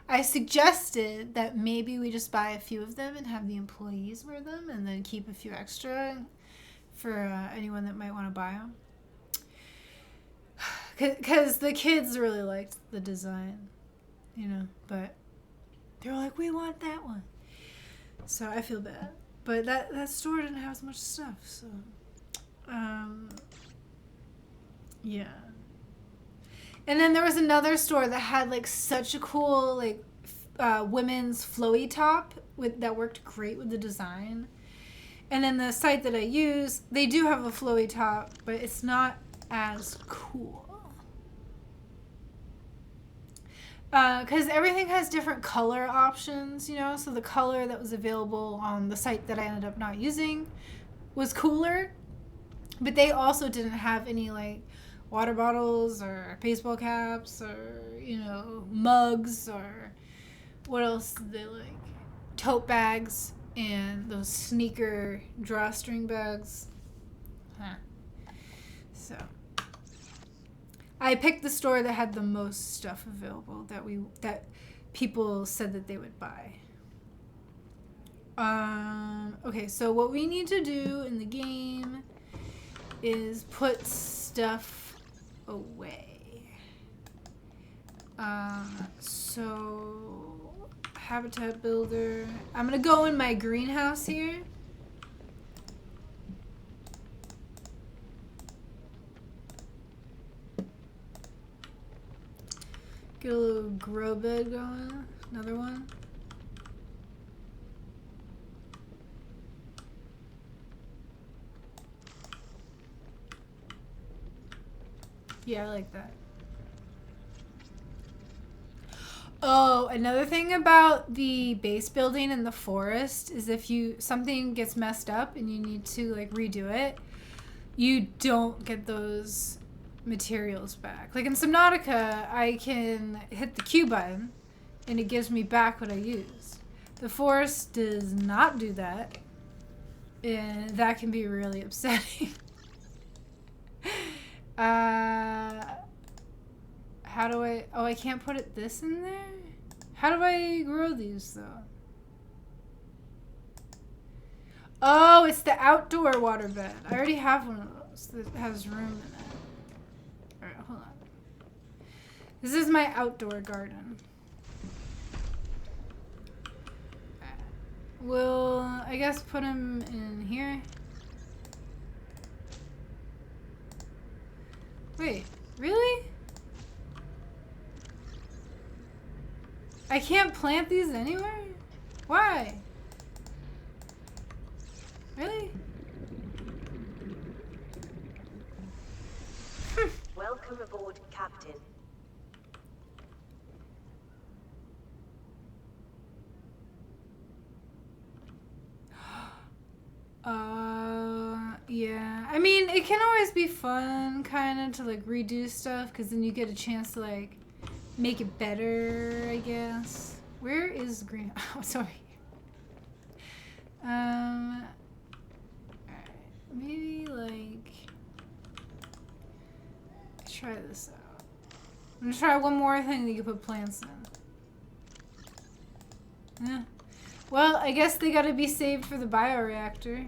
Speaker 1: I suggested that maybe we just buy a few of them and have the employees wear them, and then keep a few extra for anyone that might want to buy them. Because the kids really liked the design, you know, but they were like, we want that one. So I feel bad. But that store didn't have as much stuff, so yeah. And then there was another store that had like such a cool like women's flowy top that worked great with the design. And then the site that I use, they do have a flowy top, but it's not as cool. Because everything has different color options, you know, so the color that was available on the site that I ended up not using was cooler, but they also didn't have any like water bottles or baseball caps or, you know, mugs or what else did they like? Tote bags and those sneaker drawstring bags. Huh. So I picked the store that had the most stuff available that people said that they would buy. Okay, so what we need to do in the game is put stuff away. So habitat builder. I'm gonna go in my greenhouse here. Get a little grow bed going. Another one. Yeah, I like that. Oh, another thing about the base building in the forest is if something gets messed up and you need to like redo it, you don't get those materials back. Like in Subnautica, I can hit the Q button and it gives me back what I used. The forest does not do that, and that can be really upsetting. How do I can't put this in there? How do I grow these though? Oh, it's the outdoor water bed. I already have one of those that has room in it. Alright, hold on. This is my outdoor garden. We'll, I guess, put him in here. Wait, really? I can't plant these anywhere? Why? Really?
Speaker 4: Welcome aboard, Captain.
Speaker 1: Yeah. I mean, it can always be fun, kind of, to, like, redo stuff, because then you get a chance to, like, make it better, I guess. Where is the green? Oh, sorry. Alright. Maybe, like, try this out. I'm gonna try one more thing that you can put plants in. Yeah. Well, I guess they gotta be saved for the bioreactor.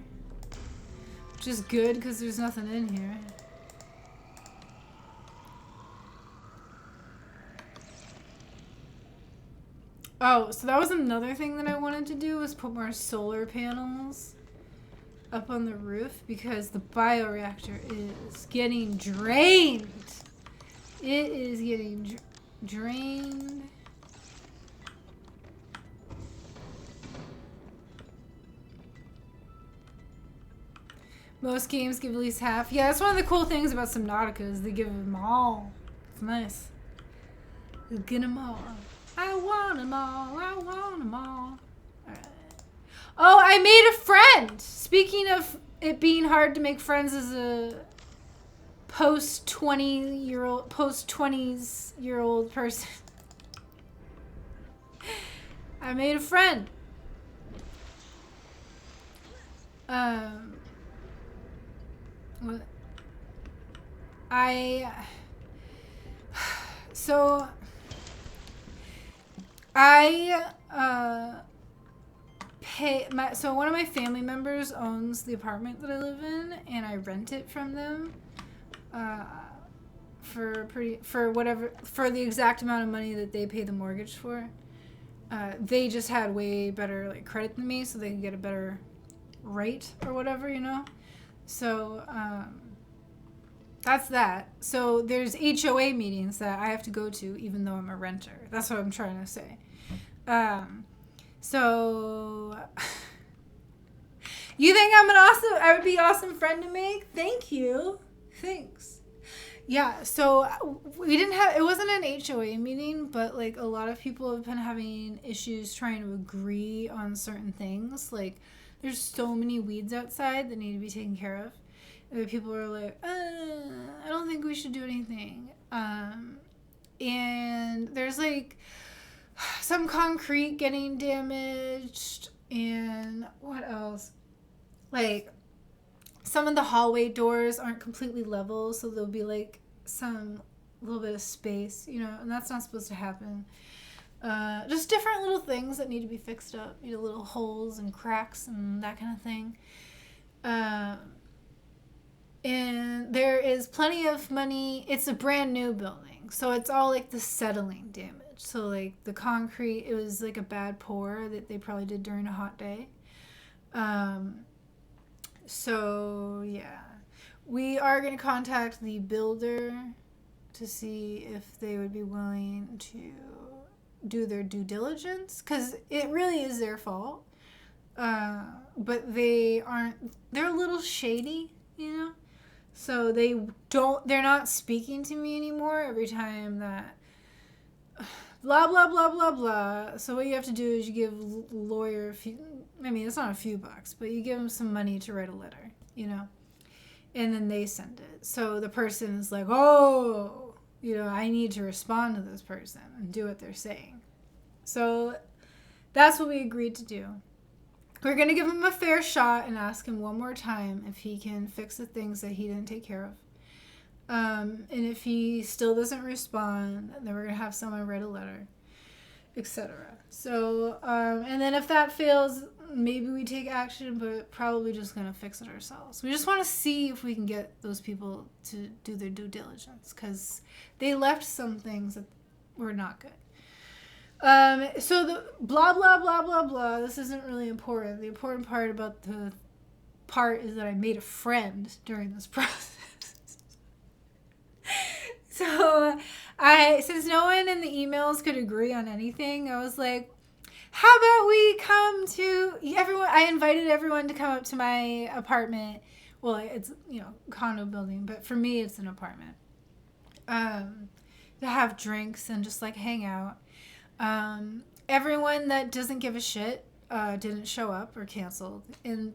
Speaker 1: Which is good, because there's nothing in here. Oh, so that was another thing that I wanted to do, was put more solar panels up on the roof, because the bioreactor is getting drained. It is getting drained. Most games give at least half. Yeah, that's one of the cool things about Subnautica, is they give them all. It's nice. They get them all. I want them all. I want them all. Alright. Oh, I made a friend! Speaking of it being hard to make friends as a post-20s-year-old person. I made a friend. What? So one of my family members owns the apartment that I live in, and I rent it from them for the exact amount of money that they pay the mortgage for. They just had way better like credit than me, so they could get a better rate or whatever, you know. So that's that. So there's HOA meetings that I have to go to, even though I'm a renter. That's what I'm trying to say. So you think I would be an awesome friend to make? Thank you. Thanks. Yeah, so it wasn't an HOA meeting, but like a lot of people have been having issues trying to agree on certain things. Like there's so many weeds outside that need to be taken care of. And people are like, I don't think we should do anything. And there's like some concrete getting damaged, and what else? Like some of the hallway doors aren't completely level, so there'll be like some little bit of space, you know, and that's not supposed to happen. Just different little things that need to be fixed up, you know, little holes and cracks and that kind of thing. And there is plenty of money. It's a brand new building, so it's all like the settling damage. So like the concrete, it was like a bad pour that they probably did during a hot day. So yeah, we are going to contact the builder to see if they would be willing to do their due diligence, because it really is their fault. But they're a little shady, you know? So they're not speaking to me anymore every time that blah, blah, blah, blah, blah. So what you have to do is you give lawyer it's not a few bucks, but you give them some money to write a letter, you know? And then they send it. So the person is like, oh, you know, I need to respond to this person and do what they're saying. So that's what we agreed to do. We're going to give him a fair shot and ask him one more time if he can fix the things that he didn't take care of. And if he still doesn't respond, then we're going to have someone write a letter, etc. So, and then if that fails, maybe we take action, but probably just going to fix it ourselves. We just want to see if we can get those people to do their due diligence, because they left some things that were not good. So the blah, blah, blah, blah, blah, this isn't really important. The important part about the part is that I made a friend during this process. So since no one in the emails could agree on anything, I was like, how about we come to everyone? I invited everyone to come up to my apartment. Well, it's, you know, condo building, but for me, it's an apartment. To have drinks and just like hang out. Everyone that doesn't give a shit didn't show up or canceled,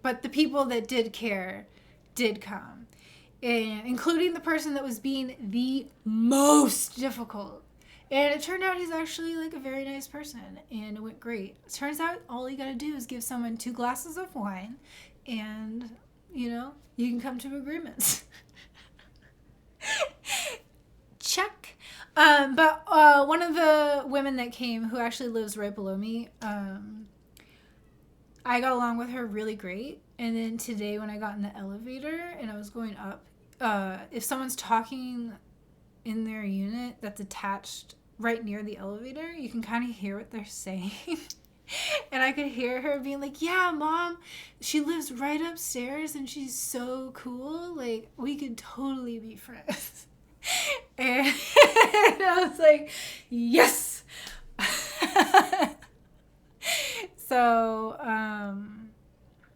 Speaker 1: but the people that did care did come, and including the person that was being the most difficult. And it turned out he's actually like a very nice person, and it went great. It turns out all you gotta do is give someone 2 glasses of wine, and you know, you can come to agreements. Check. But one of the women that came, who actually lives right below me, I got along with her really great. And then today when I got in the elevator and I was going up, if someone's talking in their unit that's attached right near the elevator, you can kind of hear what they're saying. And I could hear her being like, yeah, Mom, she lives right upstairs and she's so cool. Like, we could totally be friends. And I was like, yes. So,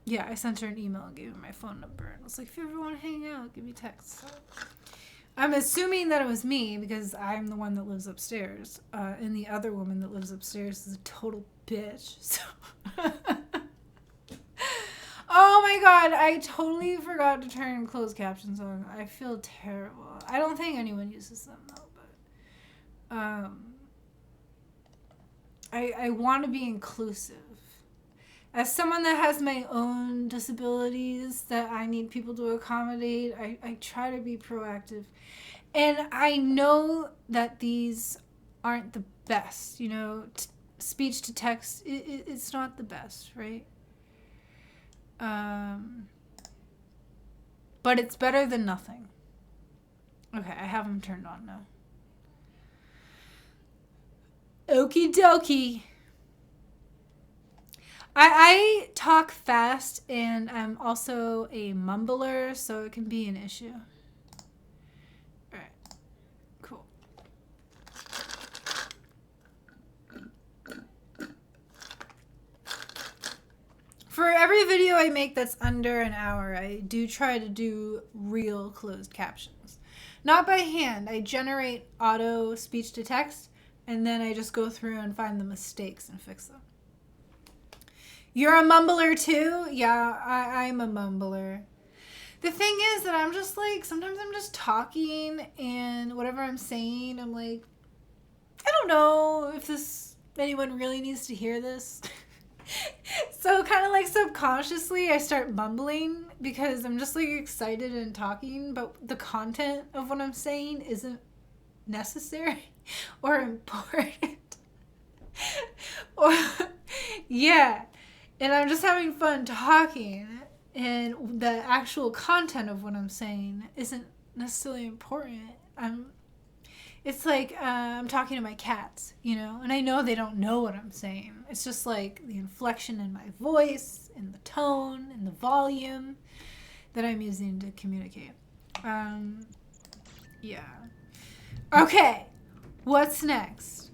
Speaker 1: yeah, I sent her an email and gave her my phone number. And I was like, if you ever want to hang out, give me a text. So, I'm assuming that it was me because I'm the one that lives upstairs. And the other woman that lives upstairs is a total bitch. So oh my god, I totally forgot to turn closed captions on. I feel terrible. I don't think anyone uses them though, but I want to be inclusive. As someone that has my own disabilities that I need people to accommodate, I try to be proactive. And I know that these aren't the best, you know, speech to text, it's not the best, right? But it's better than nothing. Okay, I have them turned on now. Okie dokie. I talk fast and I'm also a mumbler, so it can be an issue. Alright, cool. For every video I make that's under an hour, I do try to do real closed captions. Not by hand. I generate auto speech to text, and then I just go through and find the mistakes and fix them. You're a mumbler too? Yeah, I'm a mumbler. The thing is that I'm just like, sometimes I'm just talking and whatever I'm saying, I'm like, I don't know if anyone really needs to hear this. So kind of like subconsciously I start mumbling because I'm just like excited and talking, but the content of what I'm saying isn't necessary or important. Or yeah. And I'm just having fun talking, and the actual content of what I'm saying isn't necessarily important. It's like I'm talking to my cats, you know, and I know they don't know what I'm saying. It's just like the inflection in my voice, and the tone, and the volume that I'm using to communicate. Yeah. Okay, what's next?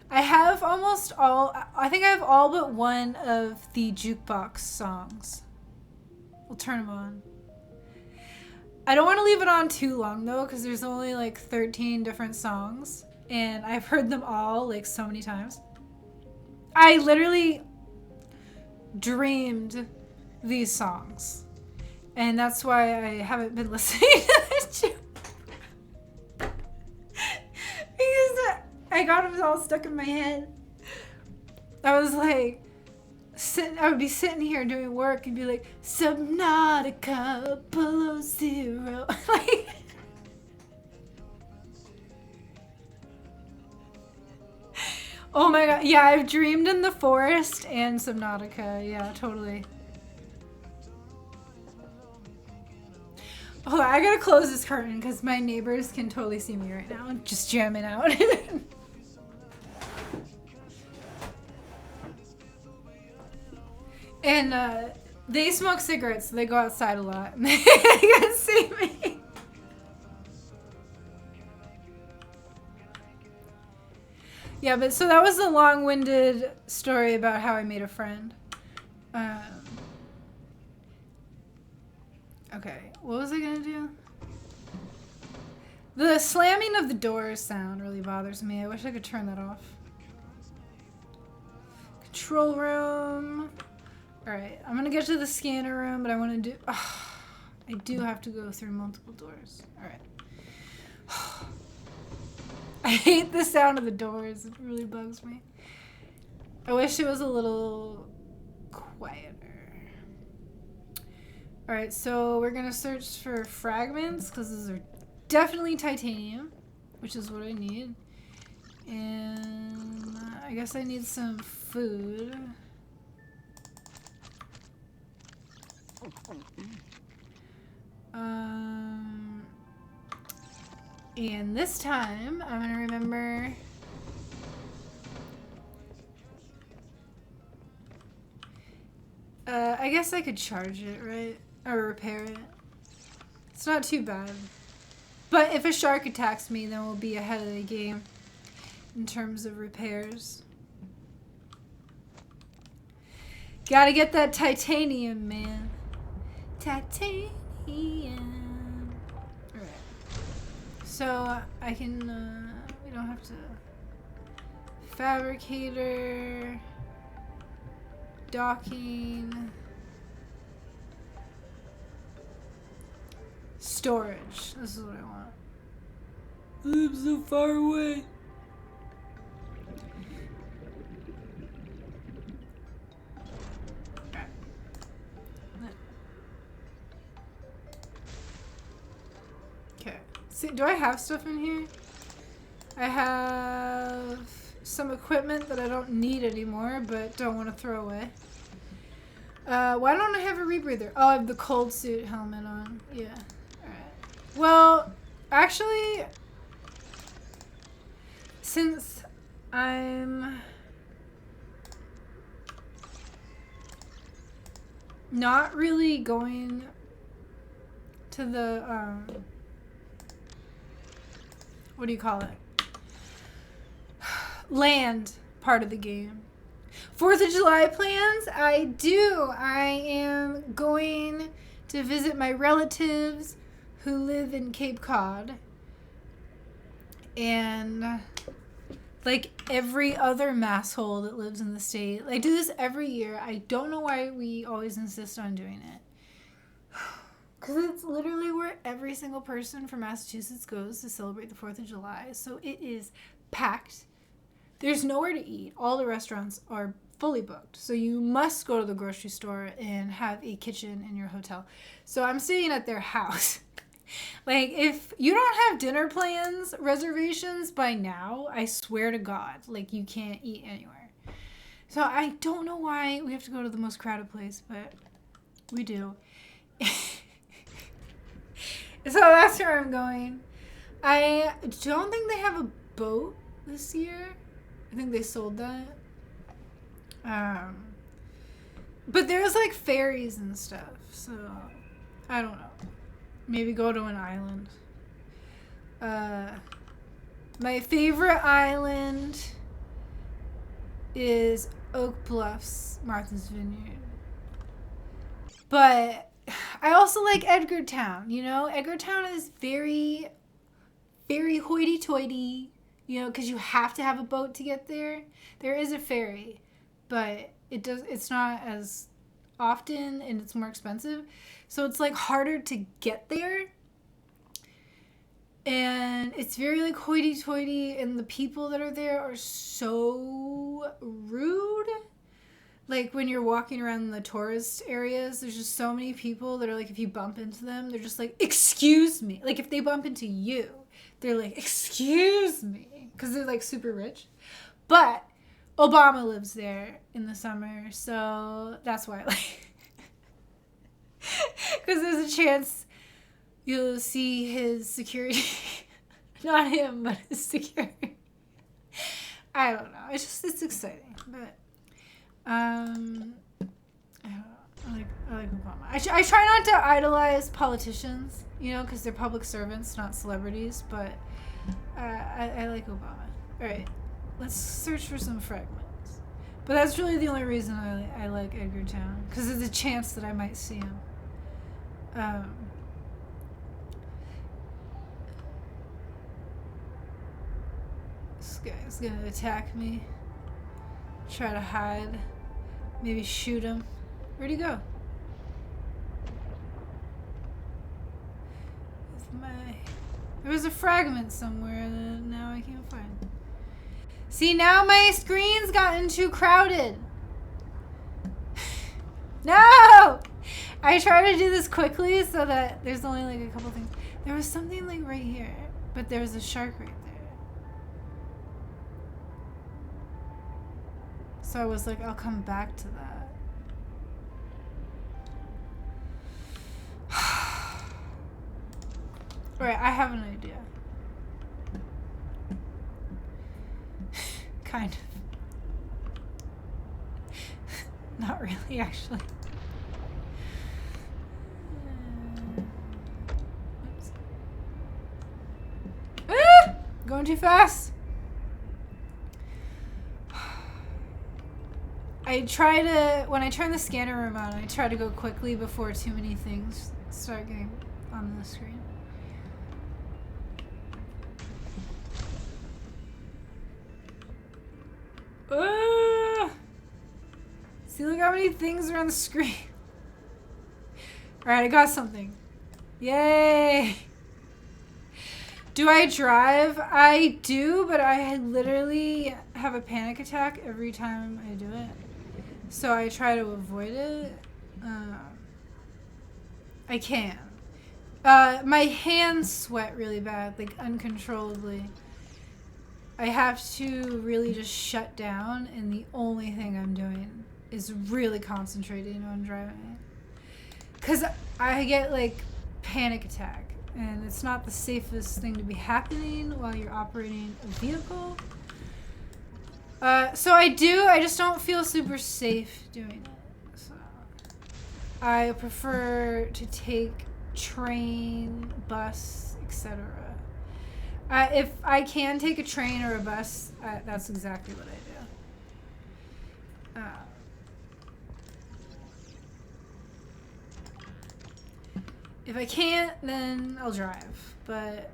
Speaker 1: I have I think I have all but one of the jukebox songs. We'll turn them on. I don't want to leave it on too long though, because there's only like 13 different songs, and I've heard them all like so many times. I literally dreamed these songs, and that's why I haven't been listening to this because I got them all stuck in my head. I was like, I would be sitting here doing work and be like, Subnautica below zero. Like, oh my god, yeah, I've dreamed in the forest and Subnautica, yeah, totally. Oh, I gotta close this curtain because my neighbors can totally see me right now, just jamming out. And they smoke cigarettes, so they go outside a lot. And they can see me. Yeah, but so that was a long-winded story about how I made a friend. Okay, what was I gonna do? The slamming of the doors sound really bothers me. I wish I could turn that off. Control room. Alright, I'm gonna get to the scanner room, but I want to do... Oh, I do have to go through multiple doors. Alright. I hate the sound of the doors. It really bugs me. I wish it was a little quieter. Alright, so we're gonna search for fragments, because those are definitely titanium, which is what I need. And I guess I need some food. And this time I'm gonna remember I guess I could charge it, right? Or repair it. It's not too bad. But if a shark attacks me, then we'll be ahead of the game in terms of repairs. Gotta get that titanium, man. Titanium. Alright. So, I can, we don't have to... Fabricator... Docking... Storage. This is what I want. I'm so far away. Okay. See, do I have stuff in here? I have some equipment that I don't need anymore, but don't want to throw away. Why don't I have a rebreather? Oh, I have the cold suit helmet on. Yeah. Well, actually, since I'm not really going to the, what do you call it? Land part of the game. 4th of July plans? I do. I am going to visit my relatives who live in Cape Cod, and like every other masshole that lives in the state. I do this every year. I don't know why we always insist on doing it, because it's literally where every single person from Massachusetts goes to celebrate the 4th of July. So it is packed. There's nowhere to eat. All the restaurants are fully booked. So you must go to the grocery store and have a kitchen in your hotel. So I'm staying at their house. Like, if you don't have dinner plans, reservations by now, I swear to God, like, you can't eat anywhere. So I don't know why we have to go to the most crowded place, but we do. So that's where I'm going. I don't think they have a boat this year. I think they sold that. But there's, like, ferries and stuff, so I don't know. Maybe go to an island. My favorite island is Oak Bluffs, Martha's Vineyard. But I also like Edgartown, you know? Edgartown is very, very hoity-toity, you know, because you have to have a boat to get there. There is a ferry, but it's not as often and it's more expensive. So it's like harder to get there. And it's very like hoity-toity, and the people that are there are so rude. Like when you're walking around the tourist areas, there's just so many people that are like, if you bump into them, they're just like, excuse me. Like if they bump into you, they're like, excuse me. Because they're like super rich. But Obama lives there in the summer, so that's why I like. Because there's a chance you'll see his security. Not him, but his security. I don't know. It's exciting. But, I don't know. I like Obama. I try not to idolize politicians, you know, because they're public servants, not celebrities. But I like Obama. All right. Let's search for some fragments. But that's really the only reason I like Edgartown. Because there's a chance that I might see him. This guy's gonna attack me. Try to hide. Maybe shoot him. Where'd he go? There was a fragment somewhere that now I can't find. See, now my screen's gotten too crowded. No! I try to do this quickly so that there's only like a couple things. There was something like right here, but there was a shark right there. So I was like, I'll come back to that. Alright, I have an idea. Kind of. Not really, actually. Going too fast? When I turn the scanner room on, I try to go quickly before too many things start getting on the screen. See, look how many things are on the screen. Alright, I got something. Yay! Do I drive? I do, but I literally have a panic attack every time I do it. So I try to avoid it. I can. My hands sweat really bad, like uncontrollably. I have to really just shut down, and the only thing I'm doing is really concentrating on driving. Because I get like panic attack, and it's not the safest thing to be happening while you're operating a vehicle. So I just don't feel super safe doing it. So I prefer to take train, bus, etc. If I can take a train or a bus, that's exactly what I do. If I can't, then I'll drive. But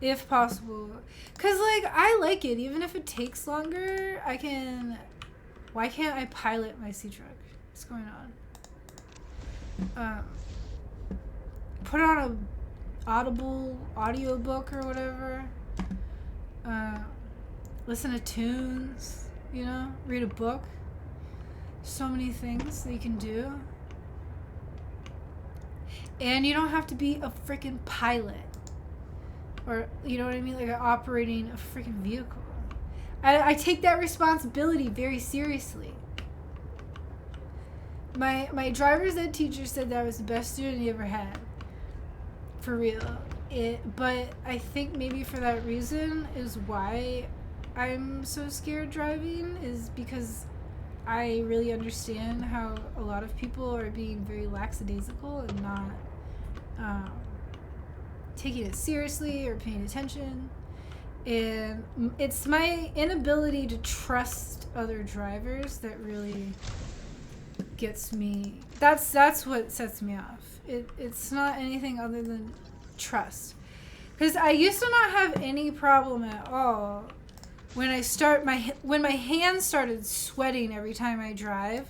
Speaker 1: if possible, cause like I like it, even if it takes longer. I can. Why can't I pilot my sea truck? What's going on? Put on a Audible audiobook or whatever. Listen to tunes. You know, read a book. So many things that you can do. And you don't have to be a freaking pilot. Or, you know what I mean? Like operating a freaking vehicle. I take that responsibility very seriously. My driver's ed teacher said that I was the best student he ever had. For real. But I think maybe for that reason is why I'm so scared driving, is because I really understand how a lot of people are being very lackadaisical and not taking it seriously or paying attention. And it's my inability to trust other drivers that really gets me. That's what sets me off. It's not anything other than trust. Because I used to not have any problem at all when when my hands started sweating every time I drive.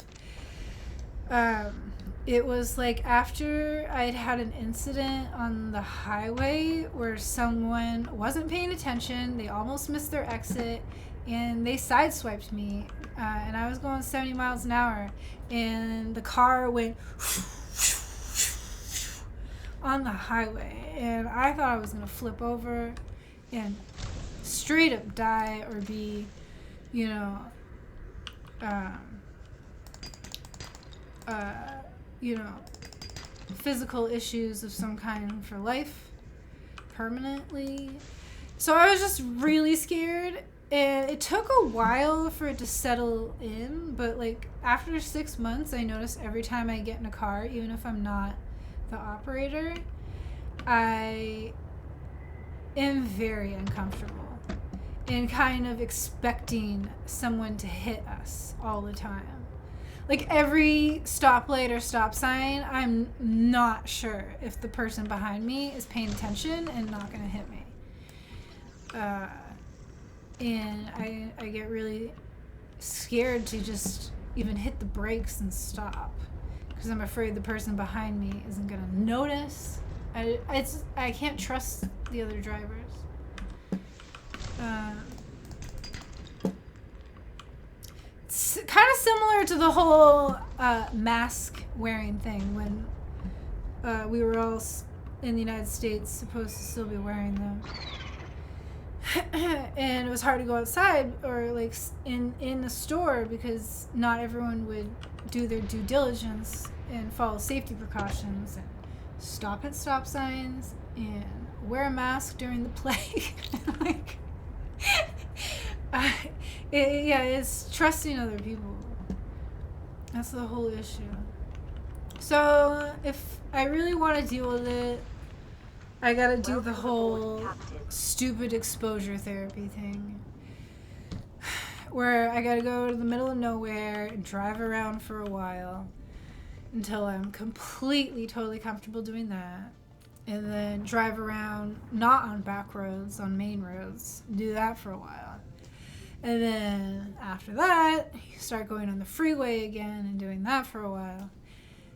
Speaker 1: It was like after I'd had an incident on the highway where someone wasn't paying attention, they almost missed their exit, and they sideswiped me, and I was going 70 miles an hour, and the car went on the highway, and I thought I was gonna flip over and straight up die or be, you know, physical issues of some kind for life, permanently. So I was just really scared, and it took a while for it to settle in, but like after 6 months, I noticed every time I get in a car, even if I'm not the operator, I am very uncomfortable and kind of expecting someone to hit us all the time. Like every stoplight or stop sign, I'm not sure if the person behind me is paying attention and not gonna hit me. And I get really scared to just even hit the brakes and stop, because I'm afraid the person behind me isn't gonna notice. I can't trust the other drivers. It's kind of similar to the whole mask wearing thing when we were all in the United States supposed to still be wearing them. And it was hard to go outside or like in the store because not everyone would do their due diligence and follow safety precautions and stop at stop signs and wear a mask during the plague. Like, it's trusting other people. That's the whole issue. So if I really want to deal with it, I gotta do the
Speaker 4: Welcome aboard,
Speaker 1: whole
Speaker 4: Captain.
Speaker 1: stupid exposure therapy thing. Where I gotta go to the middle of nowhere and drive around for a while until I'm completely, totally comfortable doing that. And then drive around, not on back roads, on main roads. Do that for a while. And then after that, you start going on the freeway again and doing that for a while.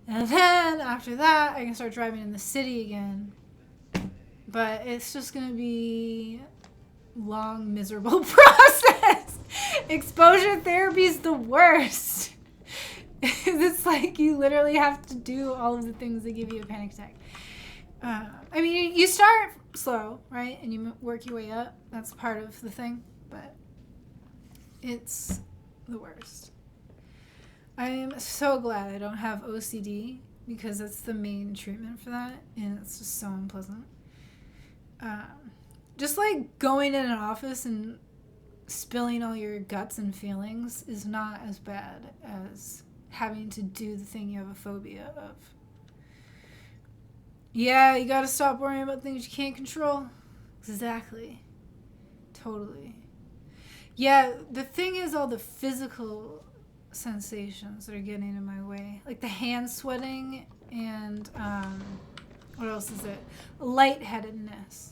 Speaker 1: And then after that, I can start driving in the city again. But it's just going to be long, miserable process. Exposure therapy is the worst. It's like you literally have to do all of the things that give you a panic attack. I mean, you start slow, right? And you work your way up. That's part of the thing. But it's the worst. I am so glad I don't have OCD because that's the main treatment for that. And it's just so unpleasant. Just like going in an office and spilling all your guts and feelings is not as bad as having to do the thing you have a phobia of. Yeah, you gotta stop worrying about things you can't control. Exactly. Totally. Yeah, the thing is all the physical sensations that are getting in my way. Like the hand sweating and, what else is it? Lightheadedness.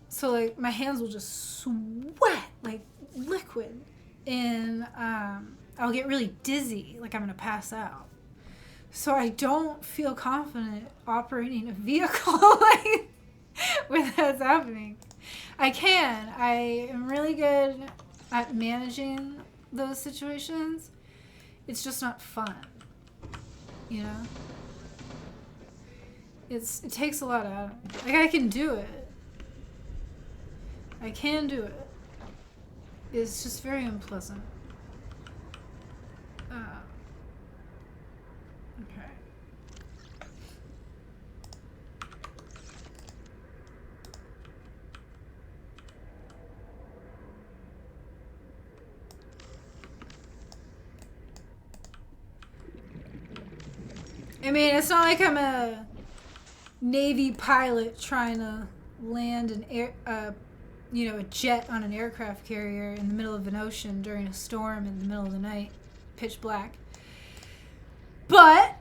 Speaker 1: So like my hands will just sweat like liquid, and I'll get really dizzy, like I'm gonna pass out. So I don't feel confident operating a vehicle like when that's happening. I am really good at managing those situations. It's just not fun, you know? It takes a lot out of me. Like I can do it. I can do it. It's just very unpleasant. Okay. I mean, it's not like I'm a Navy pilot trying to land a jet on an aircraft carrier in the middle of an ocean during a storm in the middle of the night, pitch black. But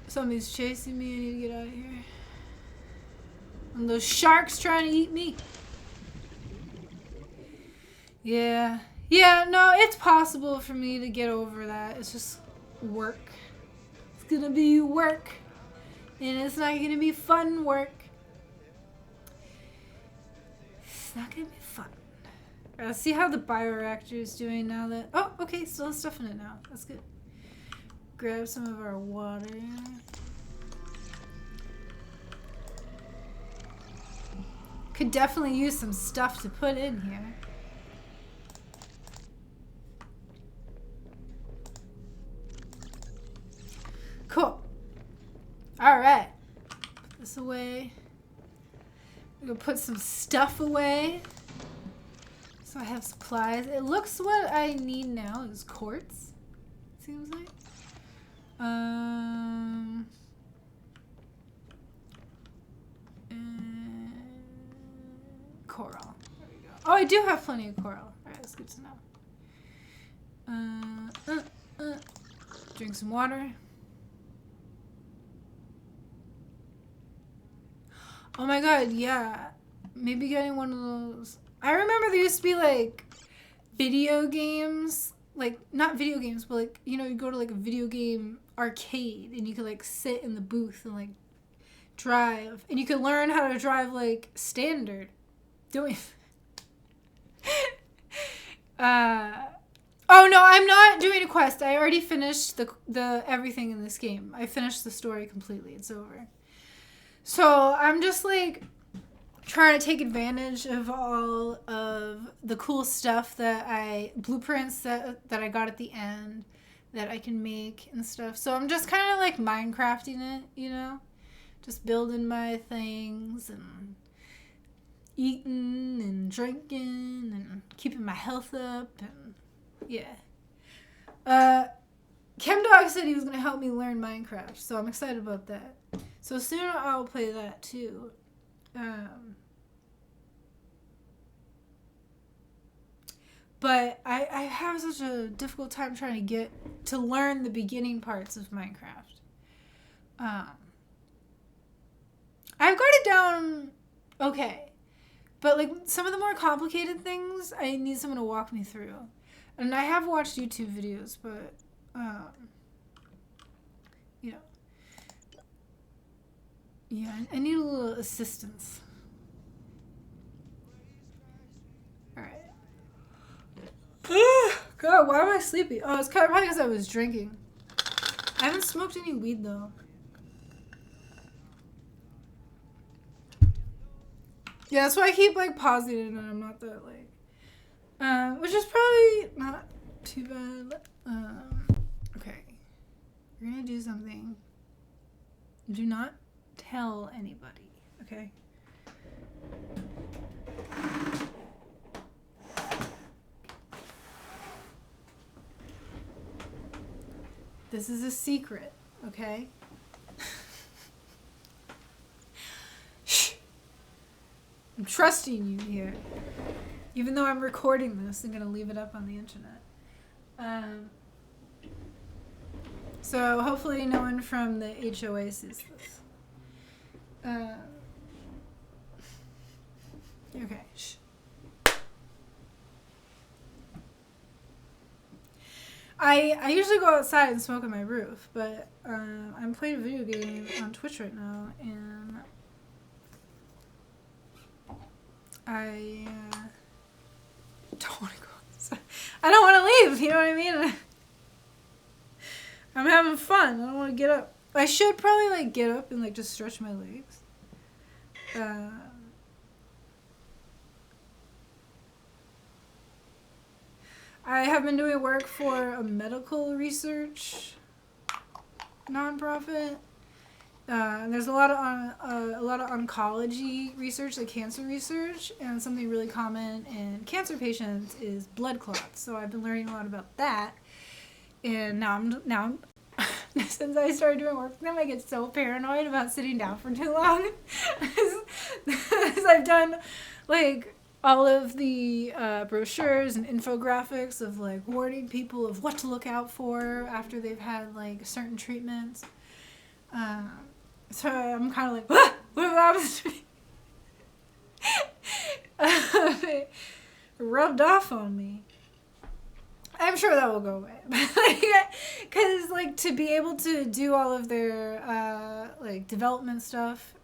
Speaker 1: somebody's chasing me. I need to get out of here. And those sharks trying to eat me. Yeah. Yeah, no, it's possible for me to get over that. It's just work. It's gonna be work. And it's not gonna be fun work. It's not gonna be fun. Let's see how the bioreactor is doing now that... Oh, okay, still has stuff in it now. That's good. Grab some of our water. Could definitely use some stuff to put in here. Cool. Alright. Put this away. We're gonna put some stuff away. So I have supplies. It looks what I need now is quartz. Seems like. And coral. There we go. Oh, I do have plenty of coral. Alright, that's good to know. Drink some water. Oh my god, yeah. Maybe getting one of those. I remember there used to be like video games. Like, not video games, but like, you know, you go to like a video game arcade and you could like sit in the booth and like drive. And you could learn how to drive like standard. Doing. Oh no, I'm not doing a quest. I already finished the everything in this game. I finished the story completely. It's over. So I'm just like trying to take advantage of all of the cool stuff blueprints that I got at the end that I can make and stuff. So I'm just kind of like Minecrafting it, you know, just building my things and eating and drinking and keeping my health up and yeah. ChemDog said he was gonna help me learn Minecraft, so I'm excited about that. So soon I'll play that too. But I have such a difficult time trying to get to learn the beginning parts of Minecraft. I've got it down okay. But like some of the more complicated things, I need someone to walk me through. And I have watched YouTube videos, but you know, yeah, I need a little assistance. All right. God, why am I sleepy? Oh, it's probably because I was drinking. I haven't smoked any weed though. Yeah, that's why I keep like pausing it and I'm not that like, which is probably not too bad. Okay, we're gonna do something. Do not tell anybody, okay? This is a secret, okay? Shh. I'm trusting you here. Even though I'm recording this, I'm going to leave it up on the internet. So hopefully no one from the HOA sees this. Okay, shh. I usually go outside and smoke on my roof, but I'm playing a video game on Twitch right now, and I don't want to go outside. I don't want to leave, you know what I mean? I'm having fun. I don't want to get up. I should probably like get up and like just stretch my legs. I have been doing work for a medical research nonprofit. There's a lot of oncology research, like cancer research, and something really common in cancer patients is blood clots. So I've been learning a lot about that, and now I'm since I started doing work for them, I get so paranoid about sitting down for too long. Because I've done like all of the brochures and infographics of like warning people of what to look out for after they've had like certain treatments. So I'm kind of like, ah, what if that happens to me? It rubbed off on me. I'm sure that will go away. Because like to be able to do all of their like development stuff,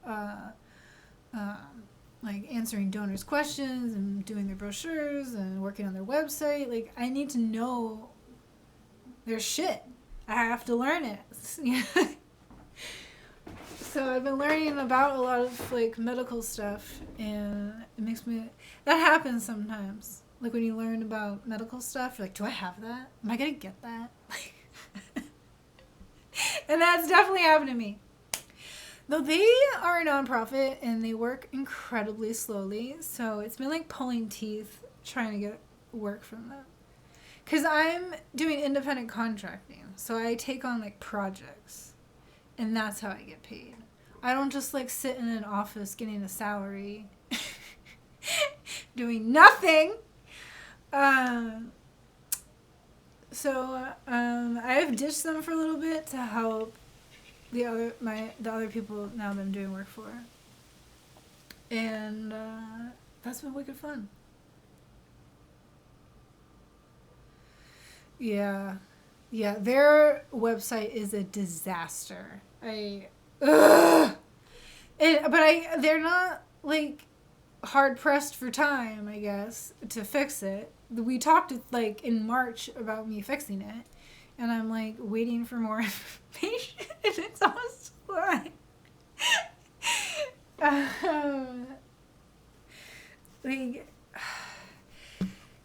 Speaker 1: like answering donors' questions and doing their brochures and working on their website, like I need to know their shit. I have to learn it. So I've been learning about a lot of like medical stuff, and it makes me, that happens sometimes. Like when you learn about medical stuff, you're like, do I have that? Am I gonna get that? And that's definitely happened to me. Though they are a nonprofit and they work incredibly slowly, so it's been like pulling teeth trying to get work from them. Because I'm doing independent contracting, so I take on like projects, and that's how I get paid. I don't just like sit in an office getting a salary, doing nothing. So I've ditched them for a little bit to help the other people now that I'm doing work for, and that's been wicked fun. Yeah, their website is a disaster. They're not like hard pressed for time, I guess, to fix it. We talked like in March about me fixing it, and I'm like waiting for more information. And it's almost like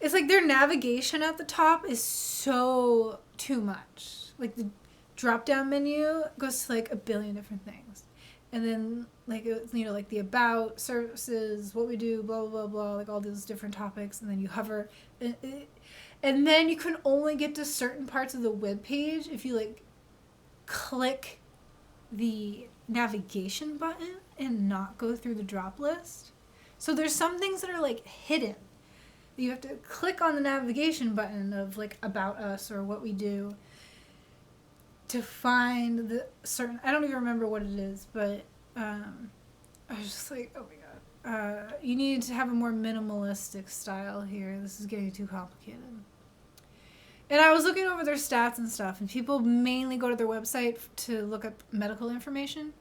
Speaker 1: it's like their navigation at the top is so too much. Like the drop down menu goes to like a billion different things, and then like like the about, services, what we do, blah blah blah blah, like all those different topics, and then you hover, and then you can only get to certain parts of the web page if you like click the navigation button and not go through the drop list. So there's some things that are like hidden. You have to click on the navigation button of like about us or what we do to find the certain, I don't even remember what it is, but I was just like, oh my god. You need to have a more minimalistic style here. This is getting too complicated. And I was looking over their stats and stuff, and people mainly go to their website to look up medical information.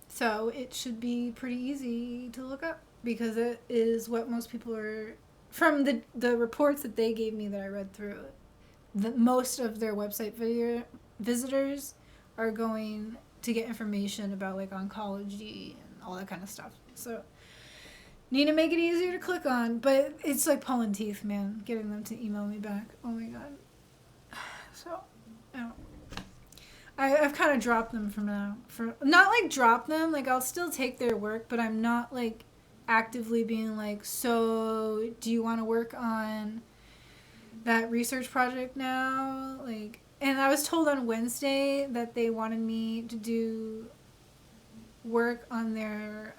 Speaker 1: So it should be pretty easy to look up because it is what most people are, from the reports that they gave me that I read through, most of their website visitors are going to get information about like oncology and all that kind of stuff. So need to make it easier to click on, but it's like pulling teeth, man, getting them to email me back. Oh my god. So I've kind of dropped them from now. For not like drop them, like I'll still take their work, but I'm not like actively being like, so do you want to work on that research project now? Like, and I was told on Wednesday that they wanted me to do work on their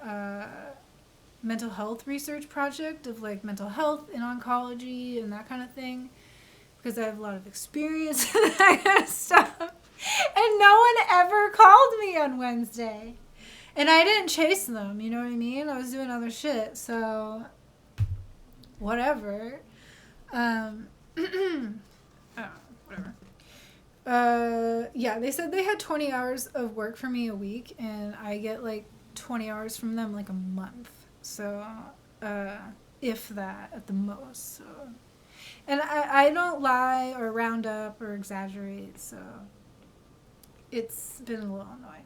Speaker 1: mental health research project of like mental health and oncology and that kind of thing, because I have a lot of experience in that kind of stuff. And no one ever called me on Wednesday. And I didn't chase them, you know what I mean? I was doing other shit, so whatever. Whatever. Yeah, they said they had 20 hours of work for me a week, and I get like 20 hours from them like a month. So, if that at the most. So, and I don't lie or round up or exaggerate, so it's been a little annoying.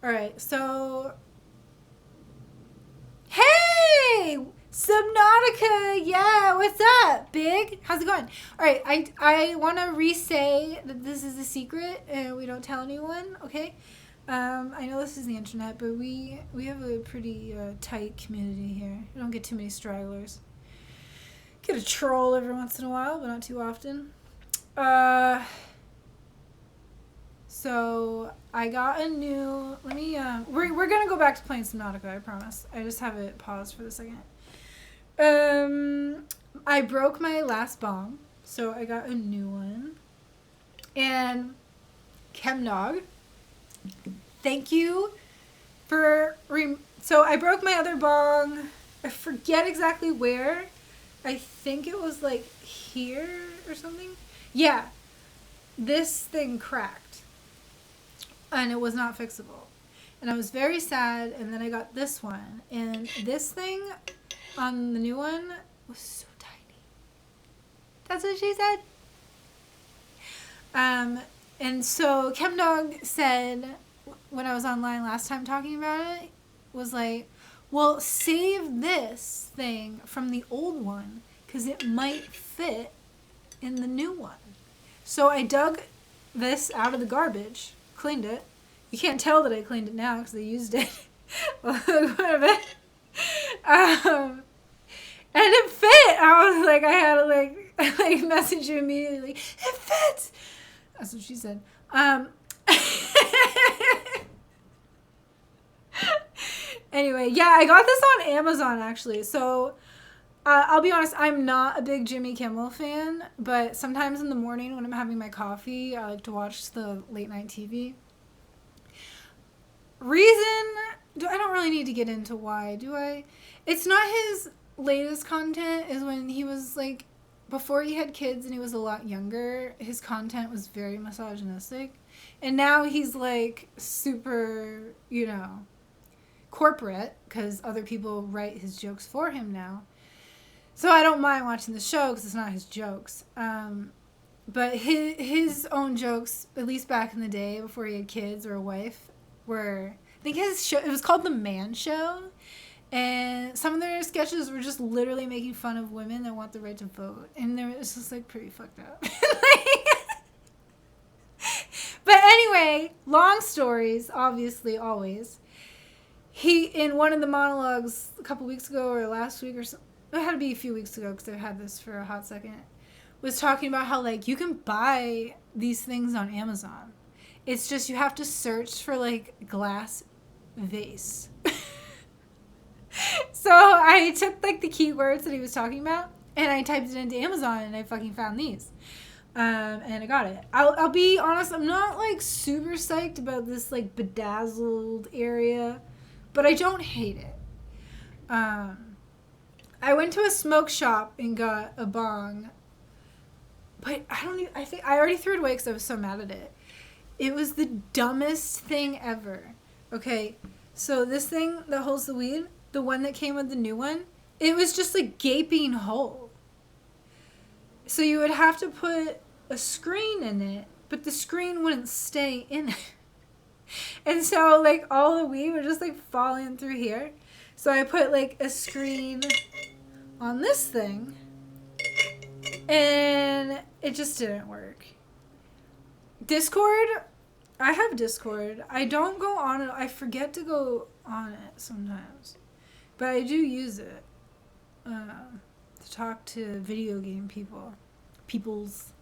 Speaker 1: Alright, so hey! Subnautica! Yeah, what's up, Big? How's it going? Alright, I want to re-say that this is a secret and we don't tell anyone, okay? I know this is the internet, but we have a pretty tight community here. We don't get too many stragglers. Get a troll every once in a while, but not too often. So I got a new. Let me. We're gonna go back to playing Subnautica. I promise. I just have it paused for the second. I broke my last bomb, so I got a new one. And Chemdog, thank you for. So I broke my other bong. I forget exactly where. I think it was like here or something. Yeah, this thing cracked. And it was not fixable. And I was very sad, and then I got this one. And this thing on the new one was so tiny. That's what she said. And so Chemdog said, when I was online last time talking about it, was like, well, save this thing from the old one, because it might fit in the new one. So I dug this out of the garbage, cleaned it. You can't tell that I cleaned it now because I used it quite a bit. And it fit. I was like, I had to like message you immediately. It fits. That's what she said. Anyway, yeah, I got this on Amazon actually. So I'll be honest, I'm not a big Jimmy Kimmel fan, but sometimes in the morning when I'm having my coffee, I like to watch the late night TV. I don't really need to get into why, do I? It's not his latest content, is when he was like, before he had kids and he was a lot younger, his content was very misogynistic. And now he's like super, corporate, because other people write his jokes for him now. So I don't mind watching the show because it's not his jokes. But his own jokes, at least back in the day before he had kids or a wife, were, I think his show, it was called The Man Show. And some of their sketches were just literally making fun of women that want the right to vote. And it was just like pretty fucked up. But anyway, long stories, obviously, always. He, in one of the monologues a couple weeks ago or last week or so, it had to be a few weeks ago because I've had this for a hot second, was talking about how like you can buy these things on Amazon. It's just you have to search for like glass vase. So I took like the keywords that he was talking about and I typed it into Amazon and I fucking found these. And I got it. I'll be honest, I'm not like super psyched about this like bedazzled area, but I don't hate it. I went to a smoke shop and got a bong, but I think I already threw it away because I was so mad at it. It was the dumbest thing ever. Okay, so this thing that holds the weed, the one that came with the new one, it was just a gaping hole. So you would have to put a screen in it, but the screen wouldn't stay in it. And so like all the weed would just like fall in through here. So I put like a screen on this thing and it just didn't work. Discord, I have Discord. I don't go on it. I forget to go on it sometimes. But I do use it to talk to video game peoples.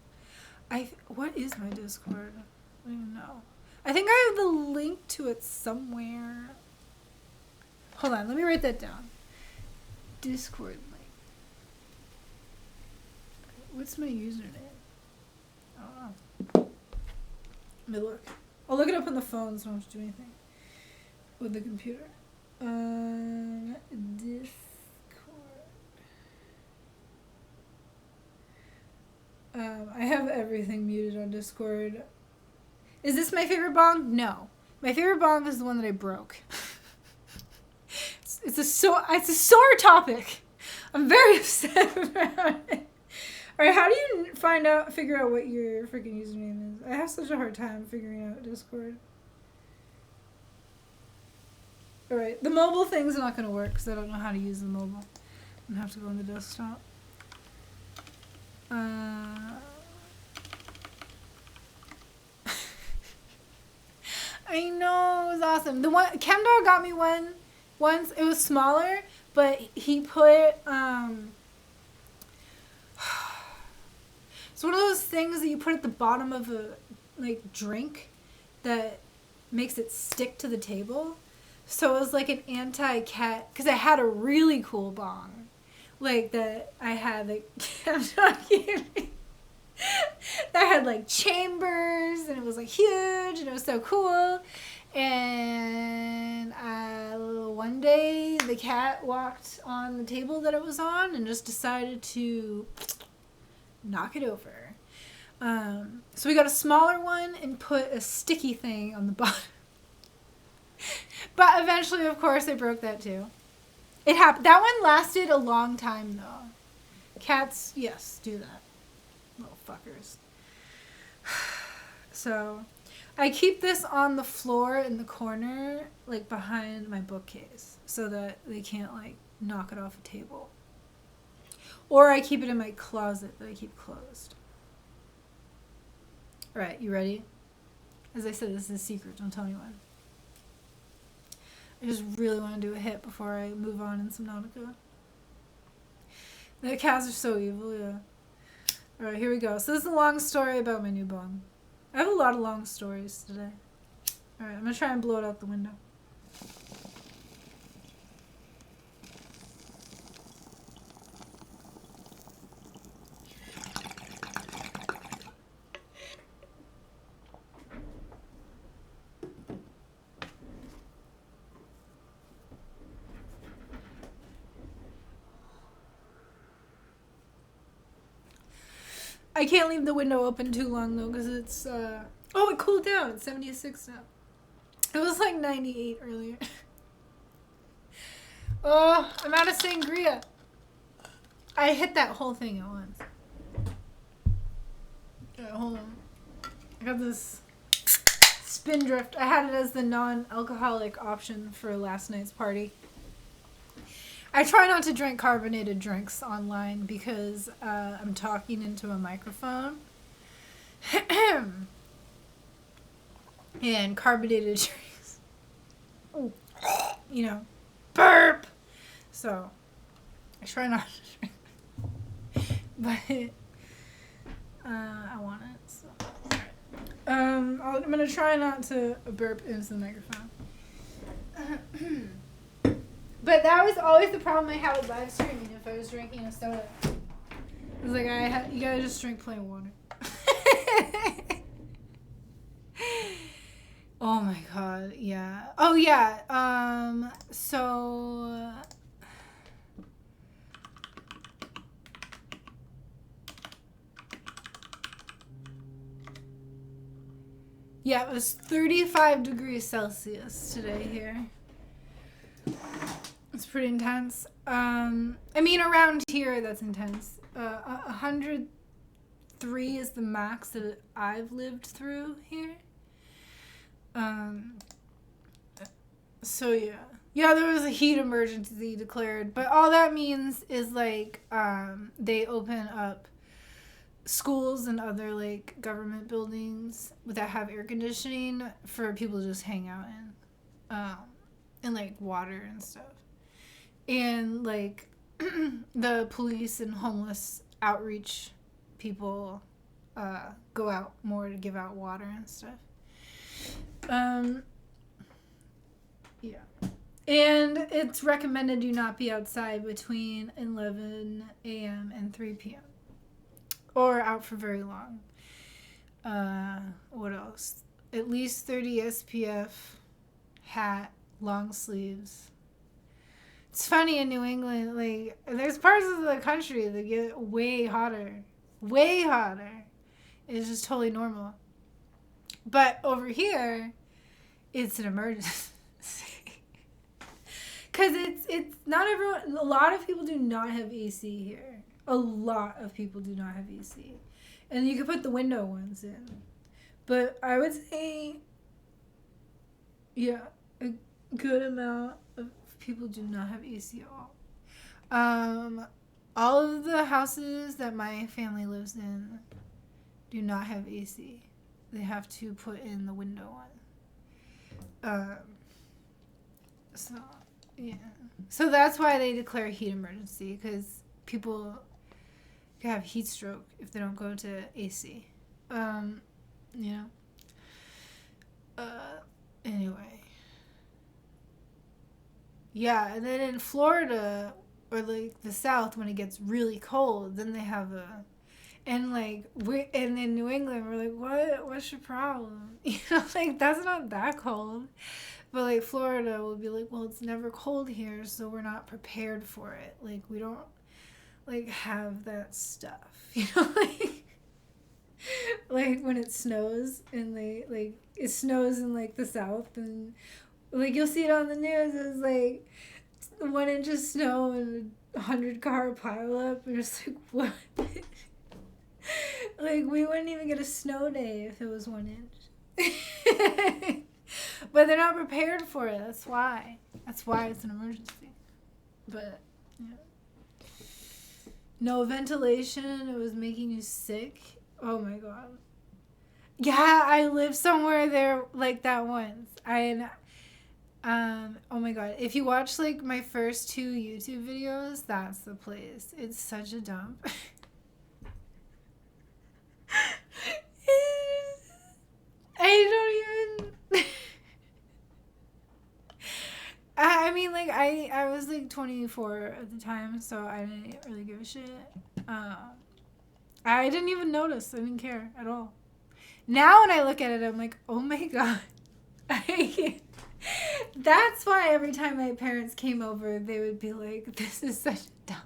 Speaker 1: What is my Discord? I don't even know. I think I have the link to it somewhere. Hold on, let me write that down. Discord link. What's my username? I don't know. Let me look. I'll look it up on the phone so I don't have to do anything with the computer. Discord. I have everything muted on Discord. Is this my favorite bong? No. My favorite bong is the one that I broke. It's a sore topic. I'm very upset about it. Alright, how do you figure out what your freaking username is? I have such a hard time figuring out Discord. Alright, the mobile thing's not going to work because I don't know how to use the mobile. I'm going to have to go on the desktop. I know, it was awesome. The one Chemdog got me one once. It was smaller, but he put it's one of those things that you put at the bottom of a like drink that makes it stick to the table. So it was like an anti-cat, because I had a really cool bong like that I had like Chemdog gave me. That had like chambers and it was like huge and it was so cool. And one day the cat walked on the table that it was on and just decided to knock it over. So we got a smaller one and put a sticky thing on the bottom. But eventually, of course, I broke that too. It happened. That one lasted a long time though. Cats, yes, do that. Little fuckers. So I keep this on the floor in the corner, like behind my bookcase, so that they can't like knock it off a table. Or I keep it in my closet that I keep closed. Alright, you ready? As I said, this is a secret, don't tell anyone. I just really want to do a hit before I move on in Subnautica. The cats are so evil, yeah. Alright, here we go. So this is a long story about my new bong. I have a lot of long stories today. Alright, I'm going to try and blow it out the window. I can't leave the window open too long though, because it's, oh, it cooled down. It's 76 now. It was like 98 earlier. Oh, I'm out of sangria. I hit that whole thing at once. Hold on. I got this Spindrift. I had it as the non-alcoholic option for last night's party. I try not to drink carbonated drinks online because I'm talking into a microphone. And carbonated drinks, you know, burp. So I try not to drink. But I want it. So. I'm gonna try not to burp into the microphone. But that was always the problem I had with live streaming if I was drinking a soda. It was like, you gotta just drink plain water. Oh my god, yeah. Oh yeah, so... Yeah, it was 35 degrees Celsius today here. It's pretty intense. I mean, around here, that's intense. 103 is the max that I've lived through here. So yeah. Yeah, there was a heat emergency declared, but all that means is like, they open up schools and other like government buildings that have air conditioning for people to just hang out in, and like water and stuff. And like the police and homeless outreach people go out more to give out water and stuff. Yeah. And it's recommended you not be outside between 11 a.m. and 3 p.m. or out for very long. What else? At least 30 SPF, hat, long sleeves. It's funny in New England, like, there's parts of the country that get way hotter. Way hotter. It's just totally normal. But over here, it's an emergency. Because it's not everyone, a lot of people do not have AC here. A lot of people do not have AC. And you can put the window ones in. But I would say, yeah, a good amount of people do not have AC at all. All of the houses that my family lives in do not have AC. They have to put in the window one. So, yeah. So that's why they declare a heat emergency, because people can have heat stroke if they don't go to AC. Yeah. Anyway. Yeah, and then in Florida, or like the South, when it gets really cold, then they have and in New England, we're like, what's your problem? You know, like, that's not that cold. But like Florida will be like, well, it's never cold here, so we're not prepared for it. Like, we don't like have that stuff, you know, like when it snows and it snows in like the South, and like you'll see it on the news. It's like 1 inch of snow and 100-car pileup, and it's like, what? Like, we wouldn't even get a snow day if it was 1 inch. But they're not prepared for it. That's why it's an emergency. But yeah. No ventilation. It was making you sick. Oh my god. Yeah, I lived somewhere there like that once. Oh my god. If you watch like my first 2 YouTube videos, that's the place. It's such a dump. I don't even... I mean, like, I was like 24 at the time, so I didn't really give a shit. I didn't even notice. I didn't care at all. Now when I look at it, I'm like, oh my god. That's why every time my parents came over, they would be like, this is such a dump.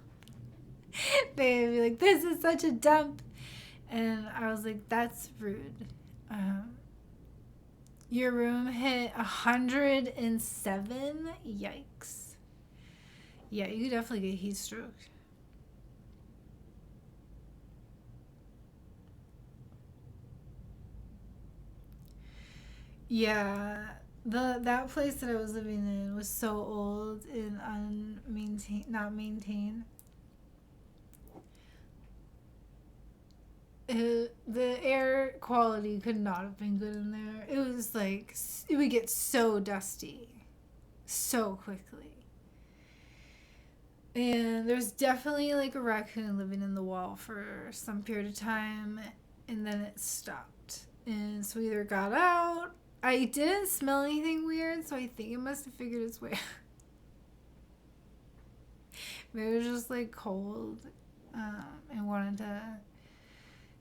Speaker 1: They would be like, this is such a dump. And I was like, that's rude. Your room hit 107? Yikes. Yeah, you could definitely get heat stroke. Yeah, that place that I was living in was so old and not maintained. The air quality could not have been good in there. It was like, it would get so dusty so quickly. And there's definitely like a raccoon living in the wall for some period of time, and then it stopped. And so either got out. I didn't smell anything weird, so I think it must have figured its way out. Maybe it was just like cold and wanted to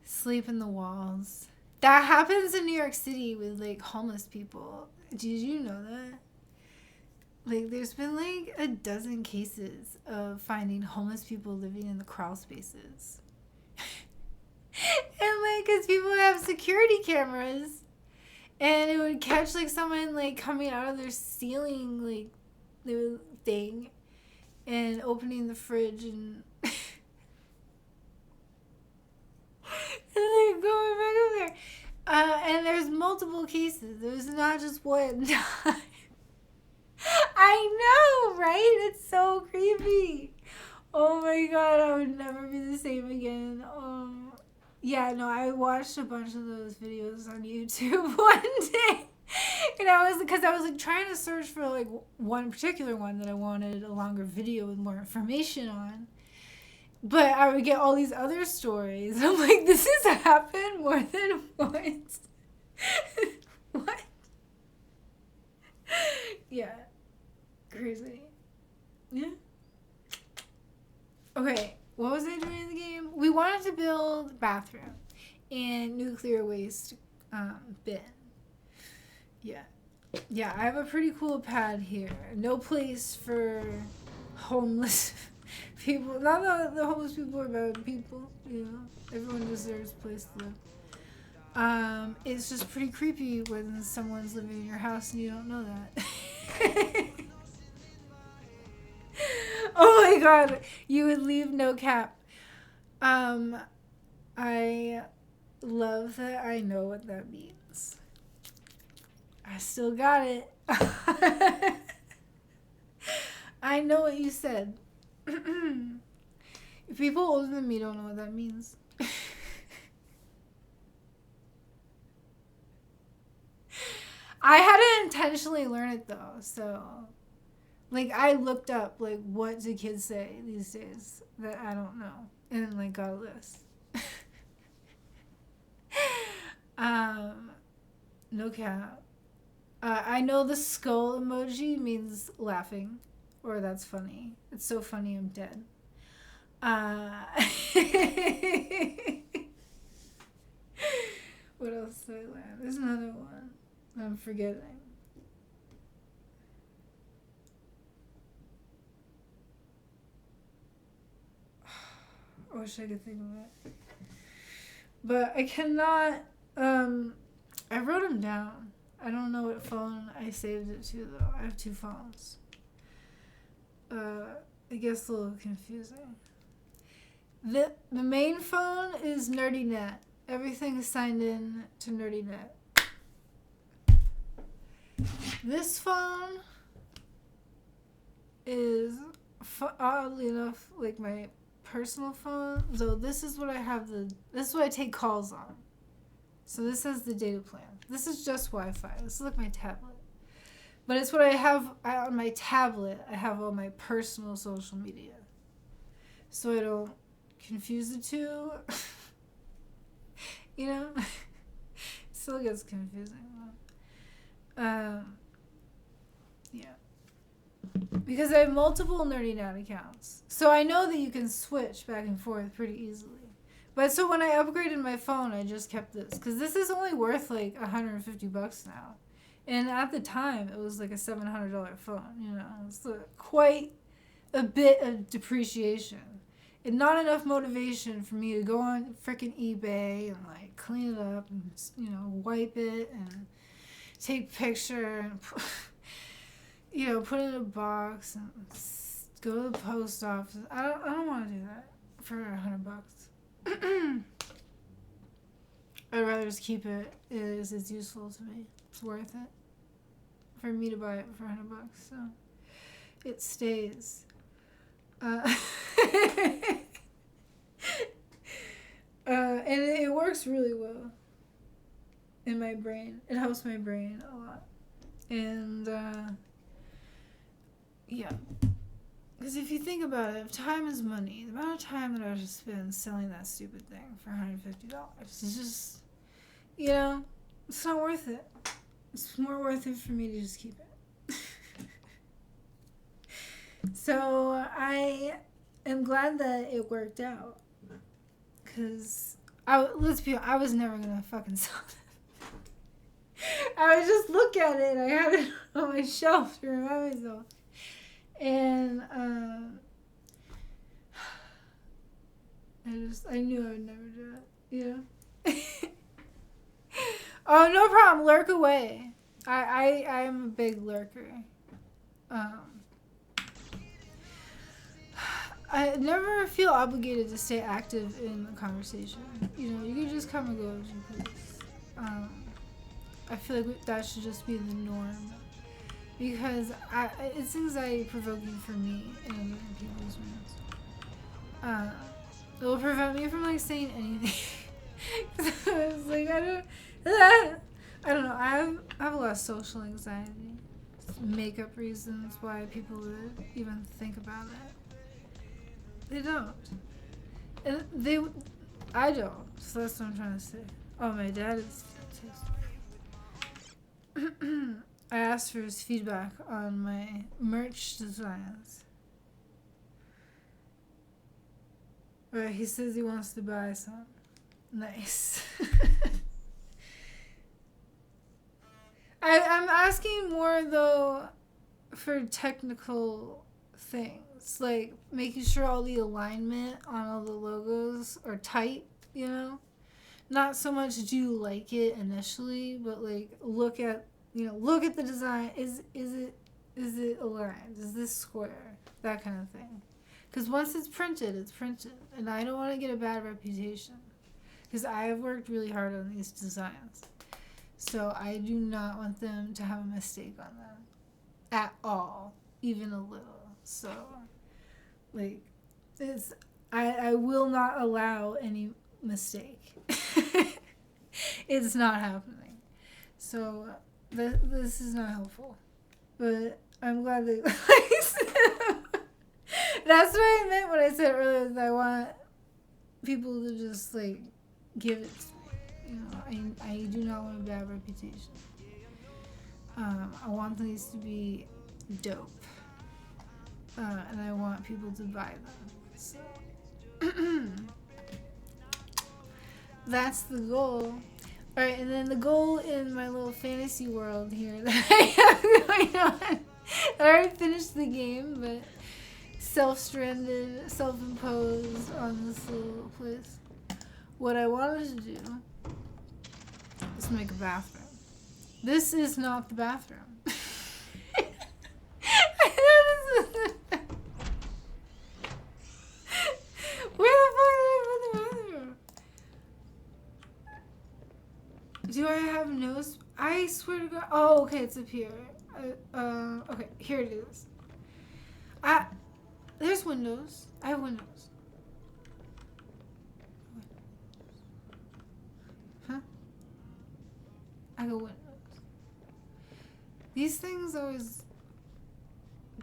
Speaker 1: sleep in the walls. That happens in New York City with like homeless people. Did you know that? Like there's been like a dozen cases of finding homeless people living in the crawl spaces. And like, cause people have security cameras, and it would catch like someone like coming out of their ceiling like their thing, and opening the fridge and and then going back up there. And there's multiple cases. There's not just one time. I know, right? It's so creepy. Oh my god, I would never be the same again. Yeah, no, I watched a bunch of those videos on YouTube one day. And I was like trying to search for like one particular one that I wanted a longer video with more information on. But I would get all these other stories. I'm like, this has happened more than once. What? Yeah. Crazy. Yeah. Okay, what was I doing in the game? We wanted to build a bathroom and nuclear waste bin. Yeah. Yeah, I have a pretty cool pad here. No place for homeless people. Not that the homeless people are bad people, you know. Everyone deserves a place to live. It's just pretty creepy when someone's living in your house and you don't know that. Oh my god, you would leave no cap. I love that I know what that means. I still got it. I know what you said. People older than me don't know what that means. I had to intentionally learn it though, so like I looked up like what do kids say these days that I don't know, and then like got a list. No cap. I know the skull emoji means laughing, or that's funny. It's so funny I'm dead. What else did I learn? There's another one I'm forgetting. I wish I could think of it. But I cannot, I wrote them down. I don't know what phone I saved it to though. I have two phones. I guess a little confusing. The main phone is NerdyNet. Everything is signed in to NerdyNet. This phone is, oddly enough, like my personal phone. So this is what I have this is what I take calls on. So this has the data plan. This is just Wi-Fi. This is like my tablet. But it's what I have on my tablet. I have all my personal social media. So I don't confuse the two. You know? Still gets confusing. Yeah. Because I have multiple NerdyNet accounts. So I know that you can switch back and forth pretty easily. But so when I upgraded my phone, I just kept this. Because this is only worth like $150 now. And at the time, it was like a $700 phone. You know, it's quite a bit of depreciation. And not enough motivation for me to go on freaking eBay and like clean it up and, you know, wipe it and take a picture and you know, put it in a box and go to the post office. I don't want to do that for $100. I'd rather just keep it as it's useful to me. It's worth it for me to buy it for $100. So it stays. And it works really well in my brain. It helps my brain a lot. And yeah. Because if you think about it, if time is money, the amount of time that I just spend selling that stupid thing for $150 is just, you know, It's not worth it. It's more worth it for me to just keep it. So I am glad that it worked out. Cause let's be honest, I was never gonna fucking sell it. I would just look at it and I had it on my shelf to remind myself. And I knew I would never do it, you know? Oh, no problem. Lurk away. I'm a big lurker. I never feel obligated to stay active in the conversation. You know, you can just come and go as you please. I feel like that should just be the norm. Because it's anxiety provoking for me in other people's rooms. It will prevent me from like saying anything. It's like I don't know. I have a lot of social anxiety. Makeup reasons why people would even think about it. They don't. And I don't. So that's what I'm trying to say. Oh, my dad is fantastic. I asked for his feedback on my merch designs. But he says he wants to buy some. Nice. I'm asking more, though, for technical things. Like, making sure all the alignment on all the logos are tight, you know? Not so much do you like it initially, but, like, look at the design. Is it aligned? Is this square? That kind of thing. Because once it's printed, it's printed. And I don't want to get a bad reputation. Because I have worked really hard on these designs. So I do not want them to have a mistake on them. At all. Even a little. So, like, I will not allow any mistake. It's not happening. So, this is not helpful. But I'm glad they That's what I meant when I said earlier that I want people to just, like, give it to me. You know, I do not want a bad reputation. I want these to be dope. And I want people to buy them. So that's the goal. Alright, and then the goal in my little fantasy world here that I have going on. I already finished the game, but self-stranded, self-imposed on this little place. What I wanted to do is make a bathroom. This is not the bathroom. Where the fuck did I put the bathroom? Do I have no... I swear to God... Oh, okay, it's up here. Okay, here it is. There's windows. I have windows. Huh? I got windows. These things always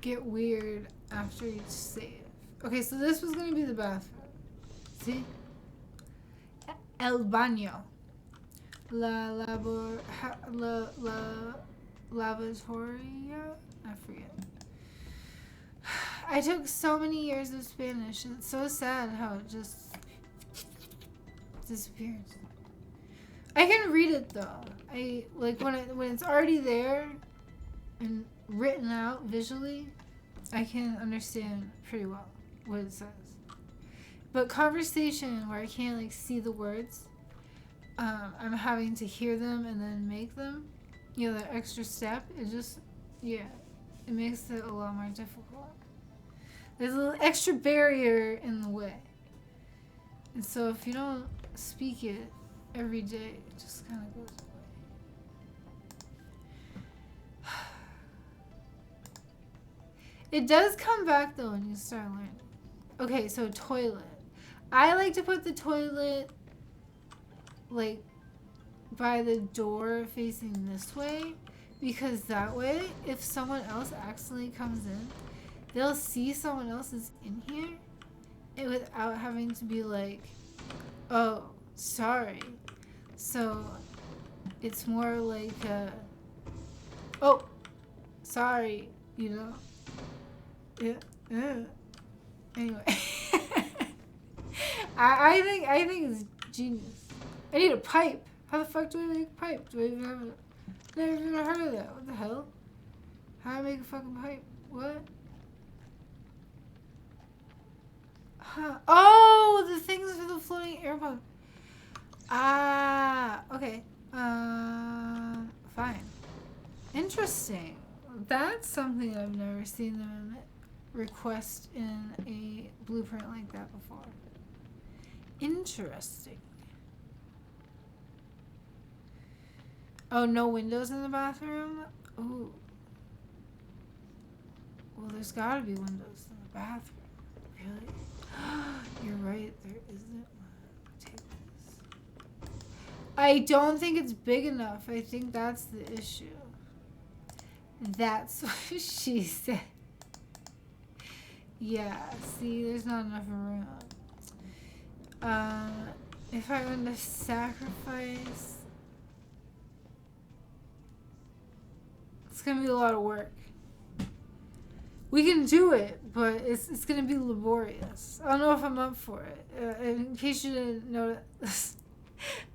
Speaker 1: get weird after each save. Okay, so this was gonna be the bathroom. See? El baño. Lavatoria? I forget. I took so many years of Spanish, and it's so sad how it just disappears. I can read it though. I like when it's already there and written out visually, I can understand pretty well what it says. But conversation where I can't like see the words, I'm having to hear them and then make them. You know, that extra step, it just, yeah, it makes it a lot more difficult. There's a little extra barrier in the way. And so if you don't speak it every day, it just kind of goes away. It does come back though when you start learning. Okay, so toilet. I like to put the toilet like by the door facing this way, because that way if someone else accidentally comes in, they'll see someone else is in here and without having to be like, oh, sorry. So It's more like oh, sorry, you know. Yeah. Anyway, I think it's genius. I need a pipe. How the fuck do I make a pipe? Do I even have a? Never even heard of that. What the hell? How do I make a fucking pipe? What? Huh. Oh, the things for the floating air pump. Ah, okay. Fine. Interesting. That's something I've never seen them request in a blueprint like that before. Interesting. Oh, no windows in the bathroom? Ooh. Well, there's gotta be windows in the bathroom. Really? You're right, there isn't one. Take this. I don't think it's big enough. I think that's the issue. That's what she said. Yeah, see, there's not enough room. If I want to sacrifice... It's gonna be a lot of work. We can do it, but it's gonna be laborious. I don't know if I'm up for it. In case you didn't know,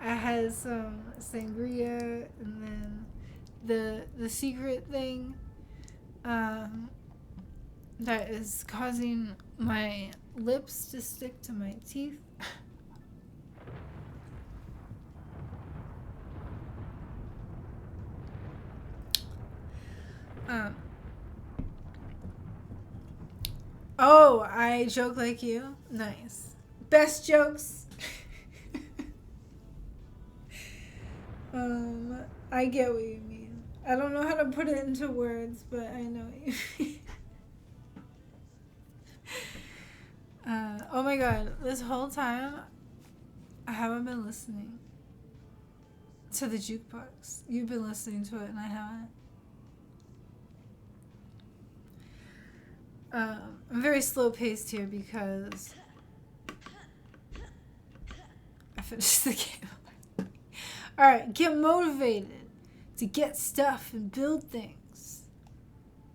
Speaker 1: I had some sangria and then the secret thing that is causing my lips to stick to my teeth. Oh, I joke like you? Nice. Best jokes. I get what you mean. I don't know how to put it into words, but I know what you mean. Oh my god, this whole time I haven't been listening to the jukebox. You've been listening to it and I haven't. I'm very slow paced here because I finished the game. Alright, get motivated to get stuff and build things.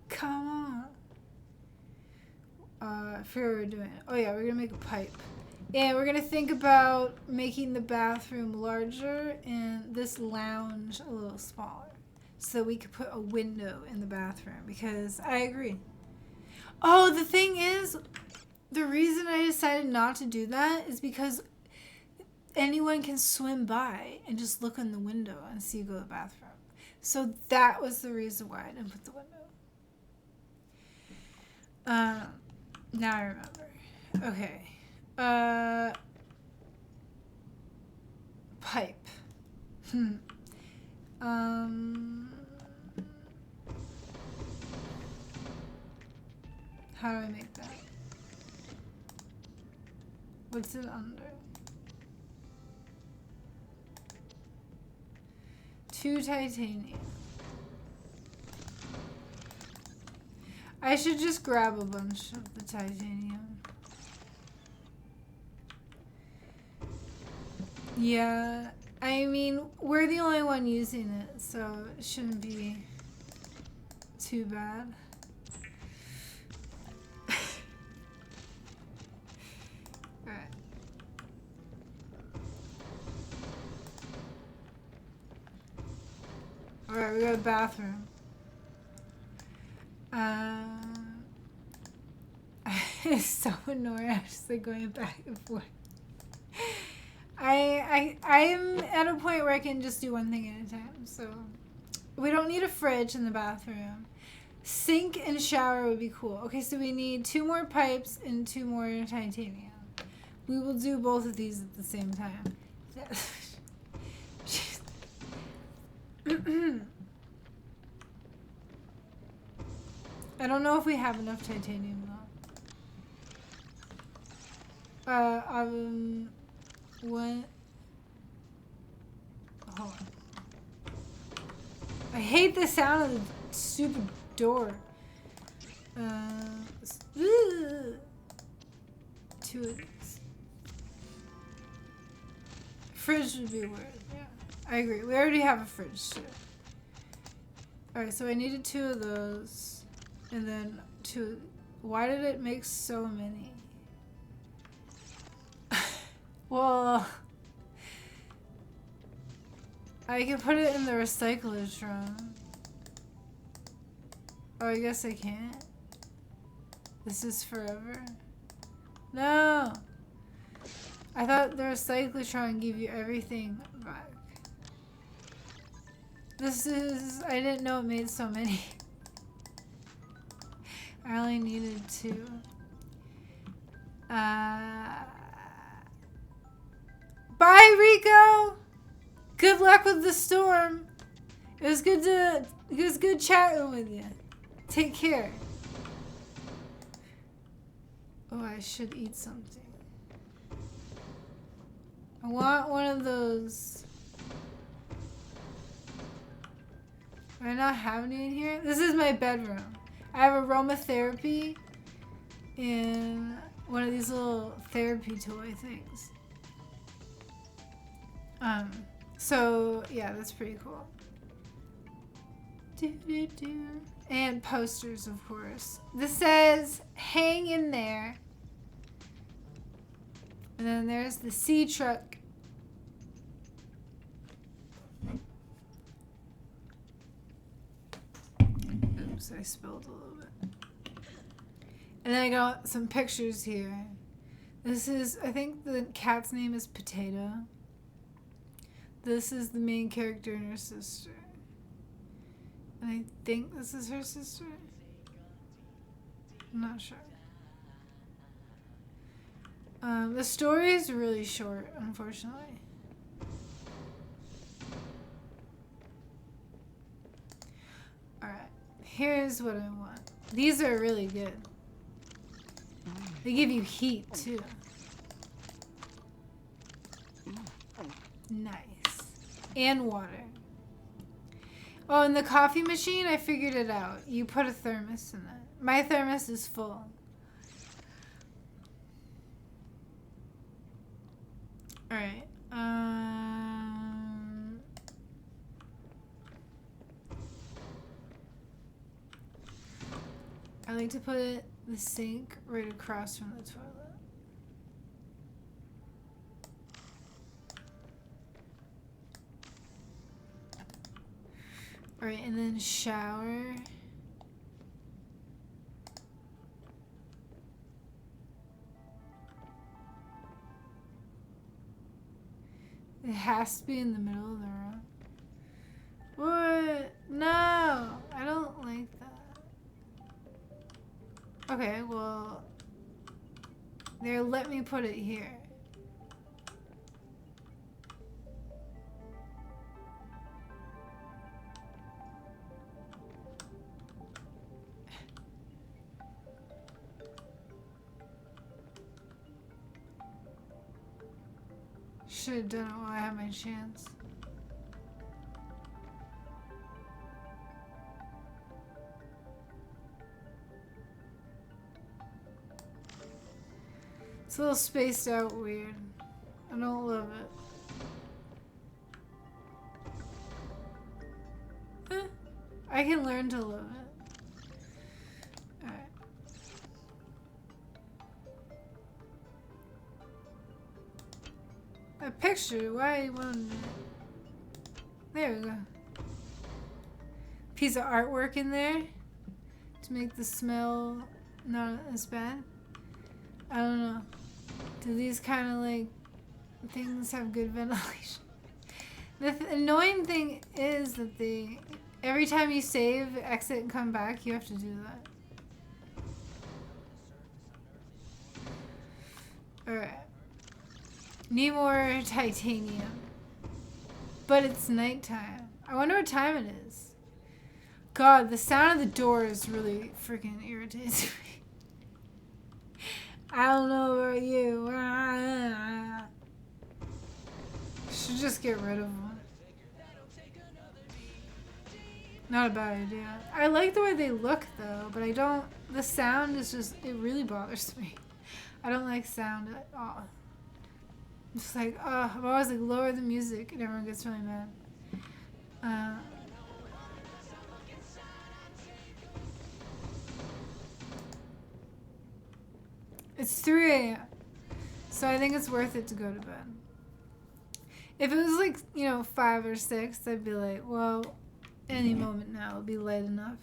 Speaker 1: Come on. I forget what we're doing. Oh yeah, we're gonna make a pipe. And we're gonna think about making the bathroom larger and this lounge a little smaller. So we could put a window in the bathroom because I agree. Oh, the thing is, the reason I decided not to do that is because anyone can swim by and just look in the window and see you go to the bathroom. So that was the reason why I didn't put the window. Now I remember. Okay. Pipe. How do I make that? What's it under? 2 titanium. I should just grab a bunch of the titanium. Yeah, I mean, we're the only one using it, so it shouldn't be too bad. Alright. Alright, we got a bathroom. It's so annoying actually going back and forth. I'm at a point where I can just do one thing at a time, so we don't need a fridge in the bathroom. Sink and shower would be cool. Okay, so we need 2 more pipes and 2 more titanium. We will do both of these at the same time. I don't know if we have enough titanium though. What? Hold on. I hate the sound of the stupid door. 2 of these. Fridge would be weird, yeah. I agree. We already have a fridge too. Alright, so I needed 2 of those. And then 2. Why did it make so many? Well, I can put it in the recyclage room. Oh, I guess I can't. This is forever. No! I thought the recyclotron gave you everything back. This is... I didn't know it made so many. I only needed 2. Bye, Rico! Good luck with the storm. It was good chatting with you. Take care. Oh, I should eat something. I want one of those. Do I not have any in here? This is my bedroom. I have aromatherapy and one of these little therapy toy things. So yeah, that's pretty cool. And posters, of course. This says, hang in there. And then there's the sea truck. Oops, I spilled a little bit. And then I got some pictures here. This is, I think the cat's name is Potato. This is the main character and her sister. And I think this is her sister. I'm not sure. The story is really short, unfortunately. Alright, here's what I want. These are really good. They give you heat, too. Nice. And water. Oh, and the coffee machine, I figured it out. You put a thermos in it. My thermos is full. Alright. I like to put the sink right across from the toilet. Alright, and then shower. It has to be in the middle of the room. What? No! I don't like that. Okay, well... There, let me put it here. Should have done it while I had my chance. It's a little spaced out weird. I don't love it. I can learn to love it. Alright. A picture? Why won't it? There we go. Piece of artwork in there to make the smell not as bad. I don't know. Do these kind of like things have good ventilation? The annoying thing is that they every time you save, exit, and come back, you have to do that. Alright. Need more titanium. But it's nighttime. I wonder what time it is. God, the sound of the doors really freaking irritates me. I don't know about you. Should just get rid of them. Not a bad idea. I like the way they look though, but I don't. The sound is just, it really bothers me. I don't like sound at all. Just like, I'm always like, lower the music, and everyone gets really mad. It's 3 a.m. So I think it's worth it to go to bed. If it was like, 5 or 6, I'd be like, well, any moment now it'll be late enough.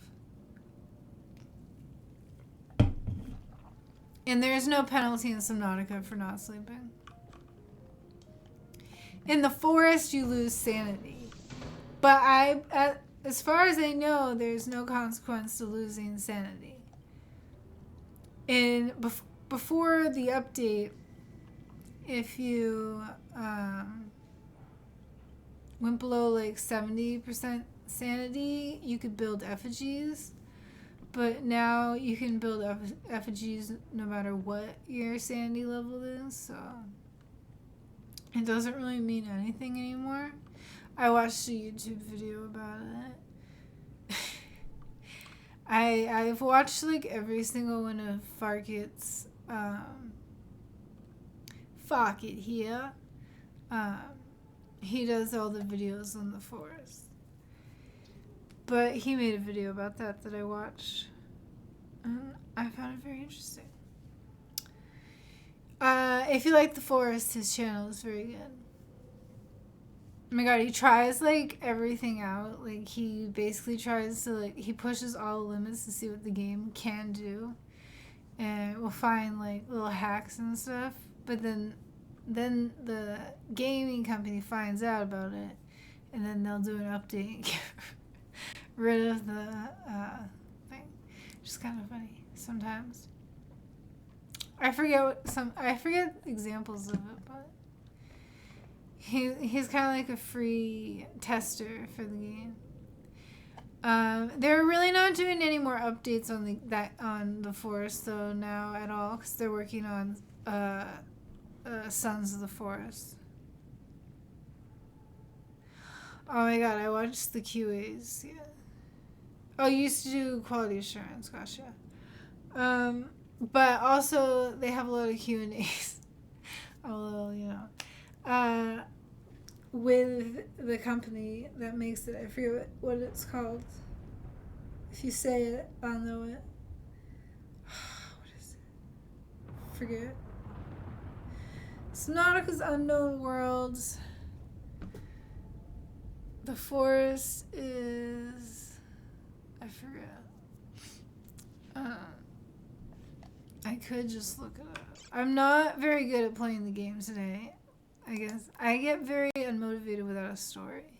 Speaker 1: And there's no penalty in Subnautica for not sleeping. In the forest, you lose sanity. But as far as I know, there's no consequence to losing sanity. And before the update, if you went below like 70% sanity, you could build effigies. But now you can build effigies no matter what your sanity level is, so it doesn't really mean anything anymore. I watched a YouTube video about it. I've watched like every single one of Farkit's Farkit here. He does all the videos on the forest. But he made a video about that I watched. And I found it very interesting. If you like the forest, his channel is very good. Oh my god, he tries like everything out. Like he basically tries to he pushes all the limits to see what the game can do. And we'll find like little hacks and stuff. But then the gaming company finds out about it. And then they'll do an update and get rid of the thing. Which is kind of funny sometimes. I forget examples of it, but he's kind of like a free tester for the game. They're really not doing any more updates on the forest though now at all, because they're working on Sons of the Forest. Oh my god, I watched the QAs. Yeah. Oh, you used to do quality assurance, gotcha. But also they have a lot of Q&As. A little, with the company that makes it. I forget what it's called. If you say it, I'll know it. What is it? Forget. Subnautica's Unknown Worlds. The forest is... I forget. I could just look it up. I'm not very good at playing the game today. I guess I get very unmotivated without a story.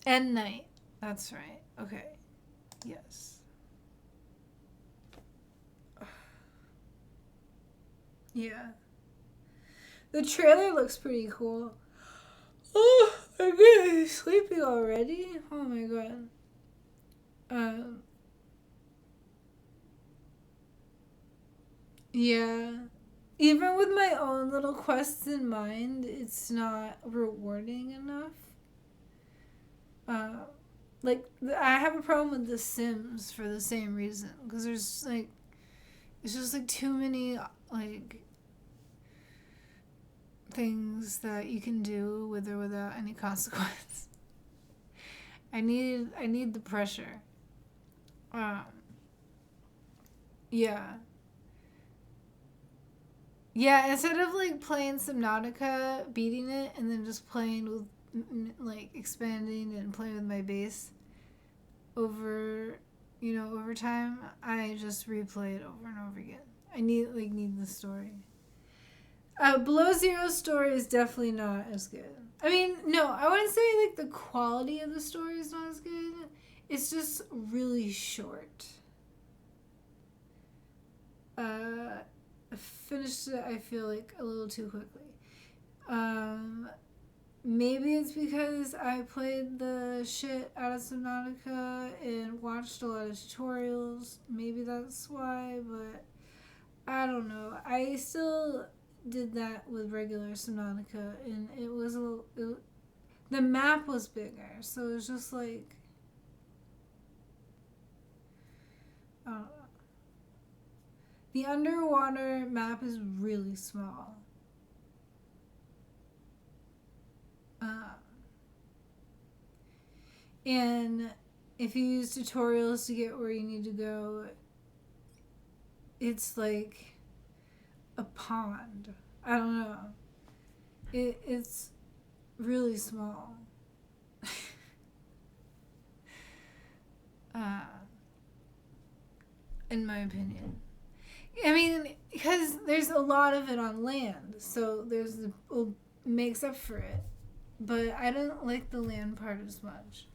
Speaker 1: End night. That's right. Okay. Yes. Yeah. The trailer looks pretty cool. Oh, I'm getting sleepy already. Oh my god. Yeah. Even with my own little quests in mind, it's not rewarding enough. I have a problem with The Sims for the same reason. Because there's, it's just, too many, things that you can do with or without any consequence. I need the pressure. Yeah. Yeah, instead of playing Subnautica, beating it, and then just playing with expanding and playing with my base over time, I just replay it over and over again. I need the story. Below Zero's story is definitely not as good. I mean, no, I wouldn't say the quality of the story is not as good. It's just really short. I finished it, I feel a little too quickly. Maybe it's because I played the shit out of Subnautica and watched a lot of tutorials. Maybe that's why, but I don't know. I still did that with regular Subnautica, and it was the map was bigger, so it was just I don't know. The underwater map is really small. And if you use tutorials to get where you need to go, it's like a pond. I don't know. It's really small. In my opinion. I mean, because there's a lot of it on land, so makes up for it. But I don't like the land part as much.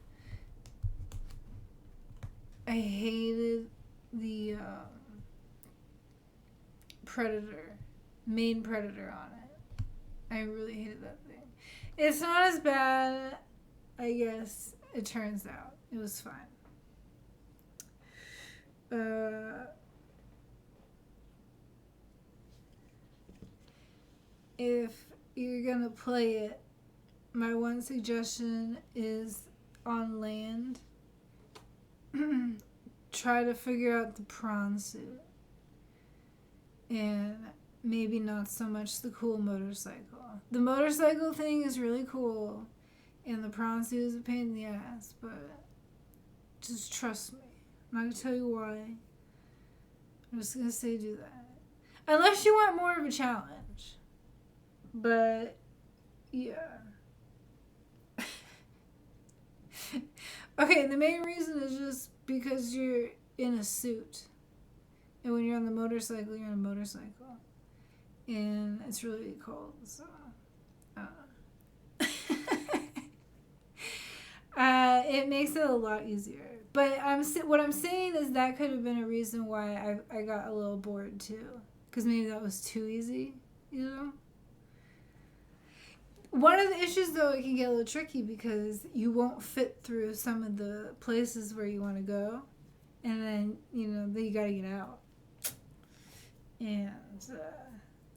Speaker 1: I hated the main predator on it. I really hated that thing. It's not as bad, I guess it turns out. It was fine. If you're gonna play it, my one suggestion is on land. Try to figure out the prawn suit. And maybe not so much the cool motorcycle. The motorcycle thing is really cool, and the prawn suit is a pain in the ass, but just trust me. I'm not gonna tell you why. I'm just gonna say do that. Unless you want more of a challenge. But, yeah. Okay, the main reason is just because you're in a suit. And when you're on the motorcycle, you're on a motorcycle. And it's really cold, so... it makes it a lot easier. But what I'm saying is that could have been a reason why I got a little bored too. Because maybe that was too easy, you know? One of the issues, though, it can get a little tricky because you won't fit through some of the places where you want to go. And then, then you got to get out. And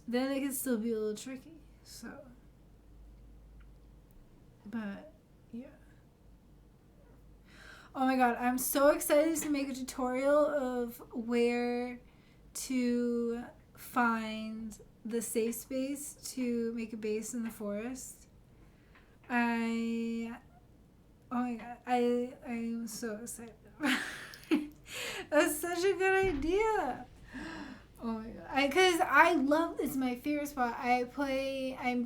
Speaker 1: then it can still be a little tricky. So, but, yeah. Oh my god, I'm so excited to make a tutorial of where to find the safe space to make a base in the forest. Oh my god, I'm so excited. That's such a good idea. Oh my god, because I love, it's my favorite spot. I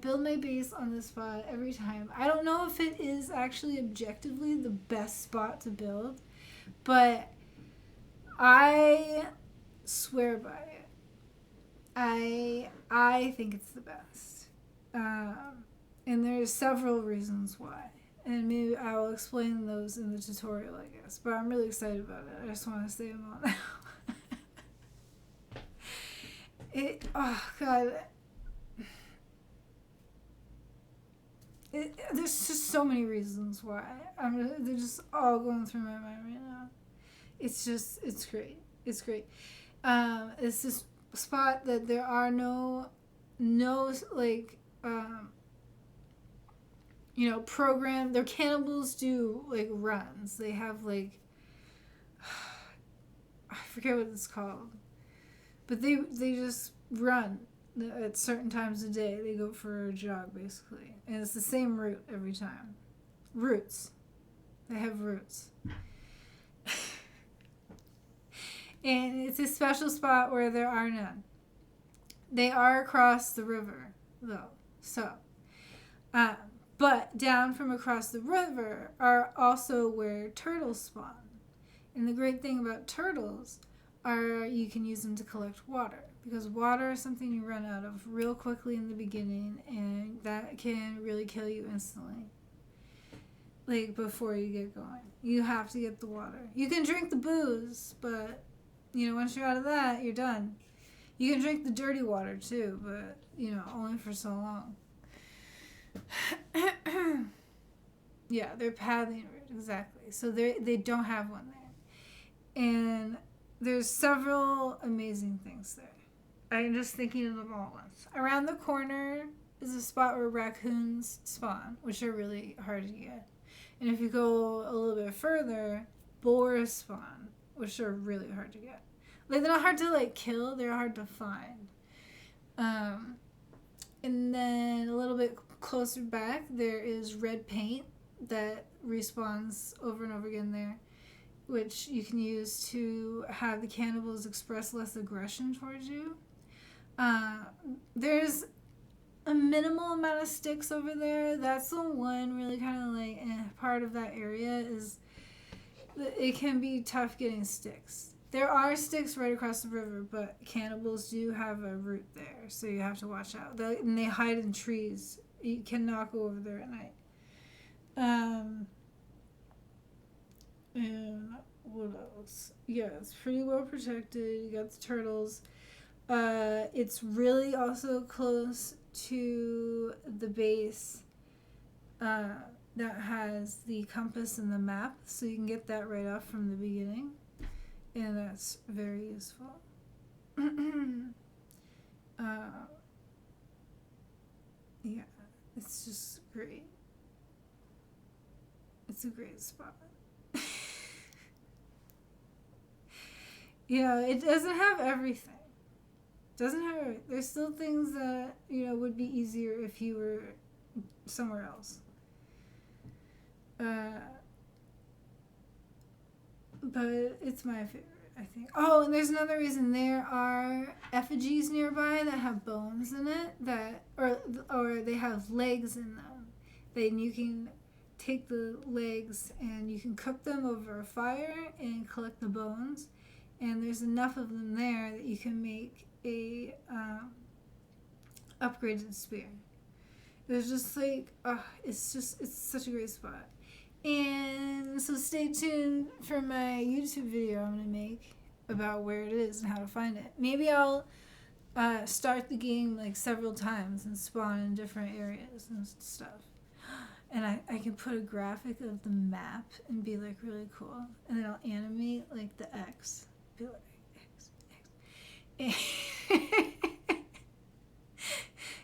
Speaker 1: build my base on this spot every time. I don't know if it is actually objectively the best spot to build, but I swear by it. I think it's the best. And there's several reasons why. And maybe I will explain those in the tutorial, I guess. But I'm really excited about it. I just want to say them all now. Oh god. There's just so many reasons why. They're just all going through my mind right now. It's great. It's great. It's this spot that there are no like program. Their cannibals do like runs. They have like I forget what it's called, but they just run at certain times of day. They go for a jog basically, and it's the same route every time. Routes. They have routes. And it's a special spot where there are none. They are across the river, though. So, but down from across the river are also where turtles spawn. And the great thing about turtles are you can use them to collect water. Because water is something you run out of real quickly in the beginning, and that can really kill you instantly. Like, before you get going. You have to get the water. You can drink the booze, but... once you're out of that, you're done. You can drink the dirty water too, but, only for so long. Yeah, they're pathing route, exactly. So they don't have one there. And there's several amazing things there. I'm just thinking of them all at once. Around the corner is a spot where raccoons spawn, which are really hard to get. And if you go a little bit further, boars spawn, which are really hard to get. Like, they're not hard to, like, kill. They're hard to find. And then a little bit closer back, there is red paint that respawns over and over again there, which you can use to have the cannibals express less aggression towards you. There's a minimal amount of sticks over there. That's the one really kind of like part of that area is it can be tough getting sticks. There are sticks right across the river, but cannibals do have a route there, so you have to watch out. And they hide in trees. You cannot go over there at night. And what else? Yeah, it's pretty well protected. You got the turtles. It's really also close to the base that has the compass and the map, so you can get that right off from the beginning, and that's very useful. Yeah, it's just great. It's a great spot. You know, it doesn't have everything. There's still things that, you know, would be easier if you were somewhere else. But it's my favorite, I think. Oh, and there's another reason. There are effigies nearby that have bones in it or they have legs in them. Then you can take the legs and you can cook them over a fire and collect the bones. And there's enough of them there that you can make a upgraded spear. It's just like, it's such a great spot. And so stay tuned for my YouTube video I'm going to make about where it is and how to find it. Maybe I'll start the game like several times and spawn in different areas and stuff. And I can put a graphic of the map and be like really cool. And then I'll animate like the X. Be like X.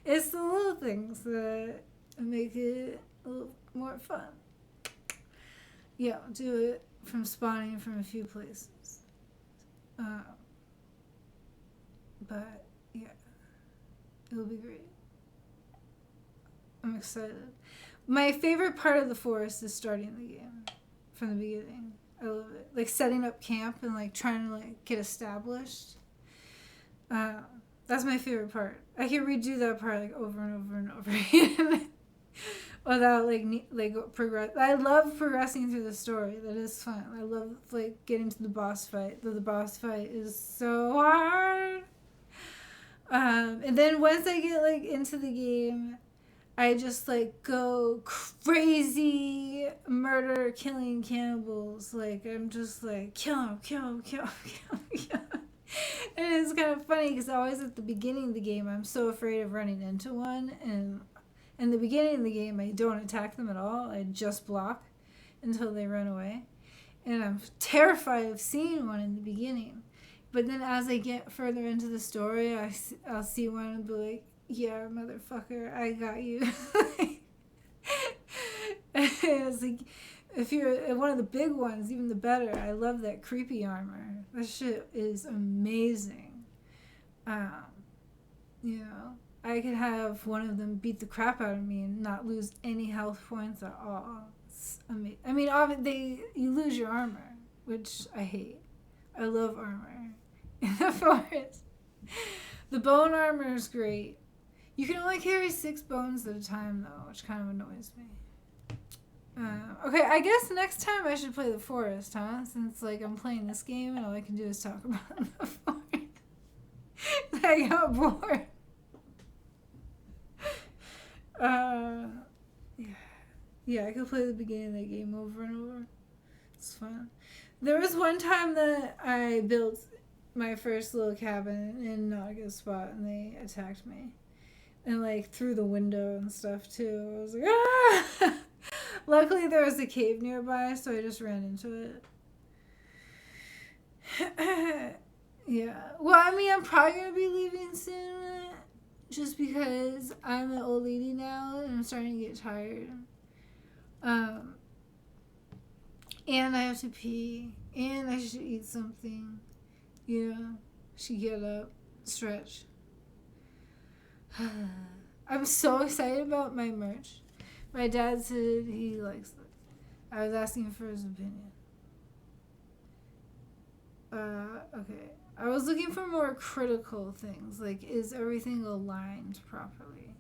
Speaker 1: It's the little things that make it a little more fun. Yeah, I'll do it from spawning from a few places. But yeah, it'll be great. I'm excited. My favorite part of the forest is starting the game from the beginning. I love it. Like setting up camp and like trying to like get established. That's my favorite part. I can redo that part like over and over and over again without like progress. I love progressing through the story. That is fun. I love like getting to the boss fight. The boss fight is so hard. And then once I get like into the game, I just like go crazy murder killing cannibals. Like I'm just like kill him. And it's kind of funny because always at the beginning of the game I'm so afraid of running into one, and in the beginning of the game I don't attack them at all. I just block until they run away, and I'm terrified of seeing one in the beginning. But then as I get further into the story, I'll see one and be like, yeah, motherfucker, I got you. It's like, if you're one of the big ones, even the better. I love that creepy armor. That shit is amazing. You know, I could have one of them beat the crap out of me and not lose any health points at all. It's amazing. I mean, you lose your armor, which I hate. I love armor in the forest. The bone armor is great. You can only carry 6 bones at a time, though, which kind of annoys me. Okay, I guess next time I should play the forest, huh? Since, like, I'm playing this game and all I can do is talk about the forest. I got bored. Yeah, I could play the beginning of the game over and over. It's fun. There was one time that I built my first little cabin in not a good spot, and they attacked me. And, like, through the window and stuff, too. I was like, ah! Luckily, there was a cave nearby, so I just ran into it. Yeah. Well, I mean, I'm probably going to be leaving soon, just because I'm an old lady now, and I'm starting to get tired. And I have to pee, and I should eat something. Yeah. She get up, stretch. I'm so excited about my merch. My dad said he likes it. I was asking for his opinion. Okay. I was looking for more critical things. Like, is everything aligned properly?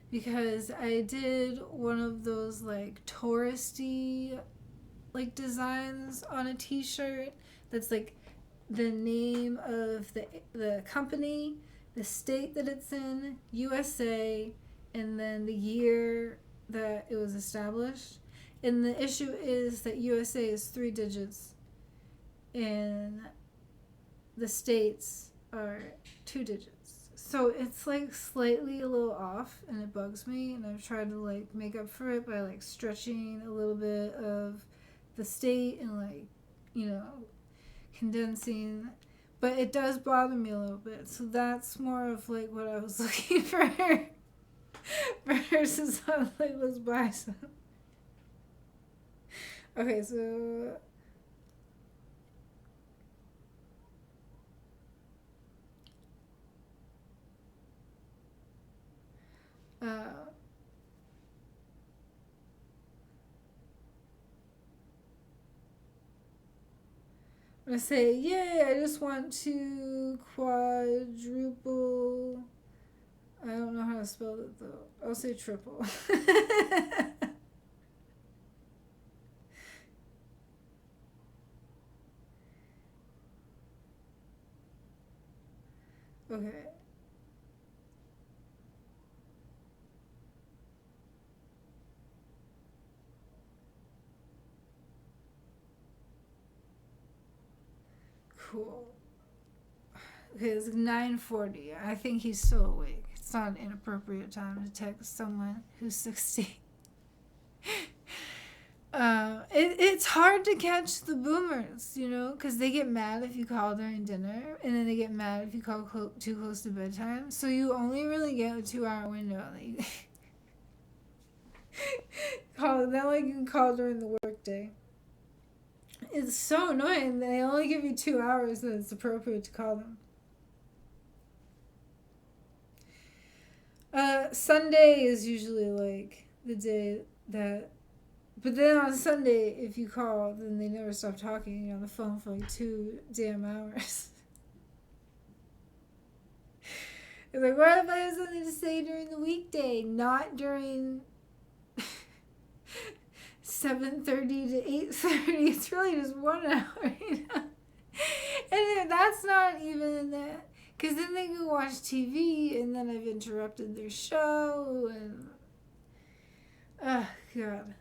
Speaker 1: Because I did one of those, like, touristy, like, designs on a t-shirt that's, like, the name of the company, the state that it's in, USA, and then the year that it was established. And the issue is that USA is 3 digits and the states are 2 digits. So it's like slightly a little off and it bugs me, and I've tried to like make up for it by like stretching a little bit of the state and like, you know, condensing, but it does bother me a little bit. So that's more of like what I was looking for versus like let's buy some. Okay, so I'm gonna say, yay, I just want to quadruple. I don't know how to spell it though. I'll say triple. Okay. Cool. Okay, it's 9:40. I think he's still awake. It's not an inappropriate time to text someone who's 60. It's hard to catch the boomers, you know, because they get mad if you call during dinner, and then they get mad if you call too close to bedtime. So you only really get a 2-hour window that you call. Not like you can call during the workday. It's so annoying. They only give you 2 hours that it's appropriate to call them. Sunday is usually like the day that. But then on Sunday, if you call, then they never stop talking. You're on the phone for like 2 damn hours. It's like, what if I have something to say during the weekday, not during 7:30 to 8:30? It's really just 1 hour, you know? And that's not even that. Because then they go watch TV, and then I've interrupted their show, and... Oh, God.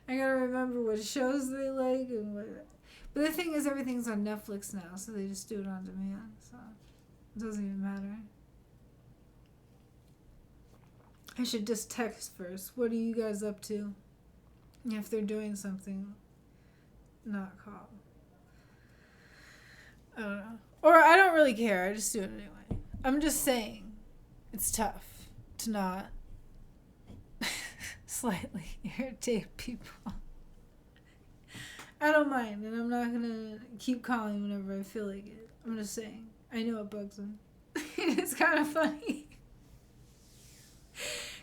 Speaker 1: I gotta remember what shows they like and what... But the thing is, everything's on Netflix now, so they just do it on demand, so it doesn't even matter. I should just text first. What are you guys up to? If they're doing something, not call. I don't know. Or I don't really care. I just do it anyway. I'm just saying, it's tough to not slightly irritate people. I don't mind, and I'm not gonna keep calling whenever I feel like it. I'm just saying. I know it bugs them. It's kind of funny.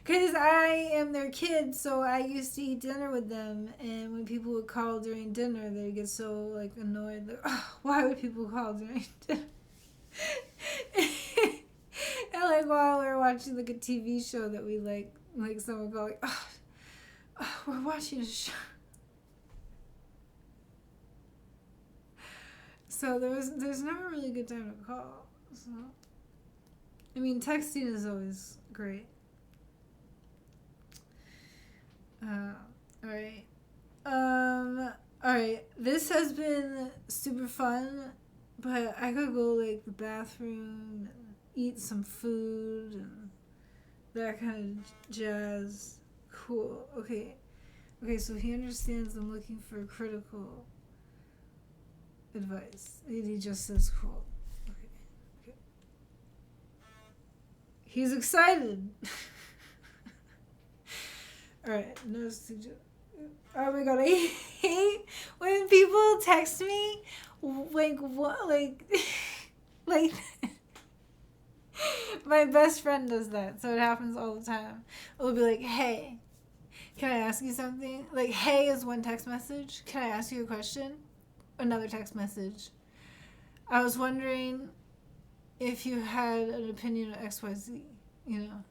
Speaker 1: Because I am their kid, so I used to eat dinner with them, and when people would call during dinner, they'd get so, like, annoyed. Like, oh, why would people call during dinner? And, like, while we were watching, like, a TV show that we like someone would go, like, oh, we're watching a show. So there's never really a good time to call. So, I mean, texting is always great. Alright. Alright. This has been super fun, but I gotta go, like, the bathroom and eat some food and that kind of jazz. Cool. Okay. Okay, so he understands I'm looking for critical advice. He just says cool. Okay. He's excited. Alright, no Oh my god, I hate when people text me like what like my best friend does that, so it happens all the time. It'll be like, hey, can I ask you something? Like, hey is one text message. Can I ask you a question? Another text message. I was wondering if you had an opinion on XYZ, you know.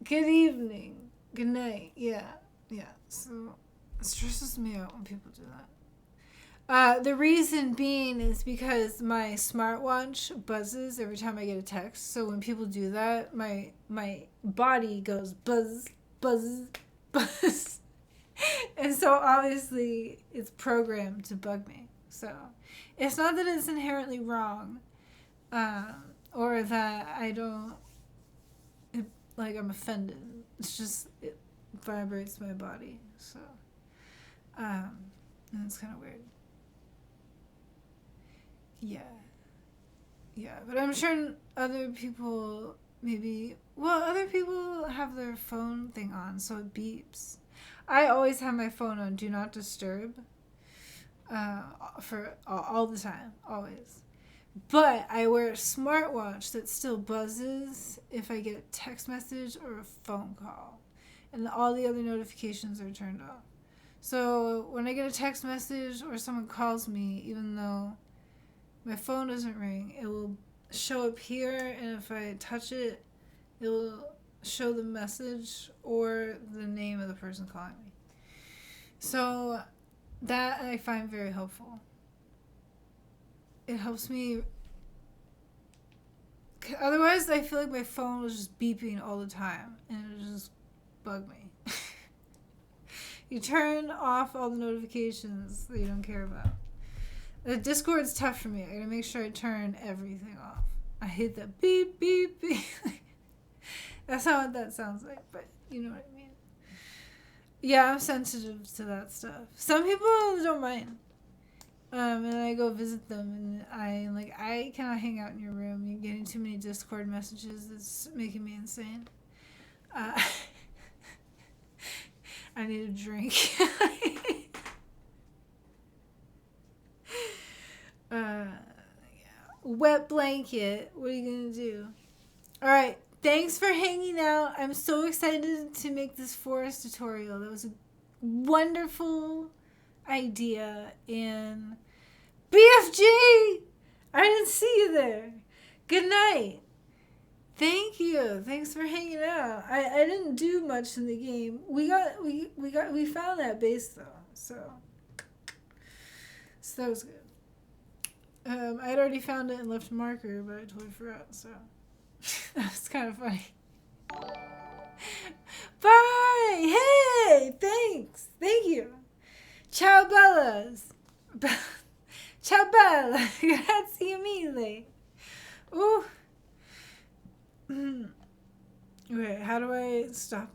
Speaker 1: Good evening. Good night. Yeah. So it stresses me out when people do that. The reason being is because my smartwatch buzzes every time I get a text. So when people do that, my body goes buzz, buzz, buzz. And so obviously it's programmed to bug me. So it's not that it's inherently wrong, or that I don't, I'm offended. It's just, it vibrates my body. So, and it's kind of weird. Yeah, but I'm sure other people other people have their phone thing on, so it beeps. I always have my phone on Do Not Disturb for all the time, always. But I wear a smartwatch that still buzzes if I get a text message or a phone call. And all the other notifications are turned off. So when I get a text message or someone calls me, even though my phone doesn't ring, it will show up here, and if I touch it, it will show the message or the name of the person calling me. So that I find very helpful. It helps me. Otherwise, I feel like my phone was just beeping all the time, and it would just bug me. You turn off all the notifications that you don't care about. The Discord's tough for me. I gotta make sure I turn everything off. I hate that beep, beep, beep. That's not what that sounds like, but you know what I mean. Yeah, I'm sensitive to that stuff. Some people don't mind. And I go visit them, and I cannot hang out in your room. You're getting too many Discord messages. It's making me insane. I need a drink. Wet blanket. What are you gonna do? All right. Thanks for hanging out. I'm so excited to make this forest tutorial. That was a wonderful idea. And BFG! I didn't see you there. Good night. Thank you. Thanks for hanging out. I didn't do much in the game. We found that base though. So that was good. I had already found it and left a marker, but I totally forgot, so that was kind of funny. Bye! Hey! Thanks! Thank you! Ciao bellas! Ciao bella! Grazie mille! Ooh! Okay, how do I stop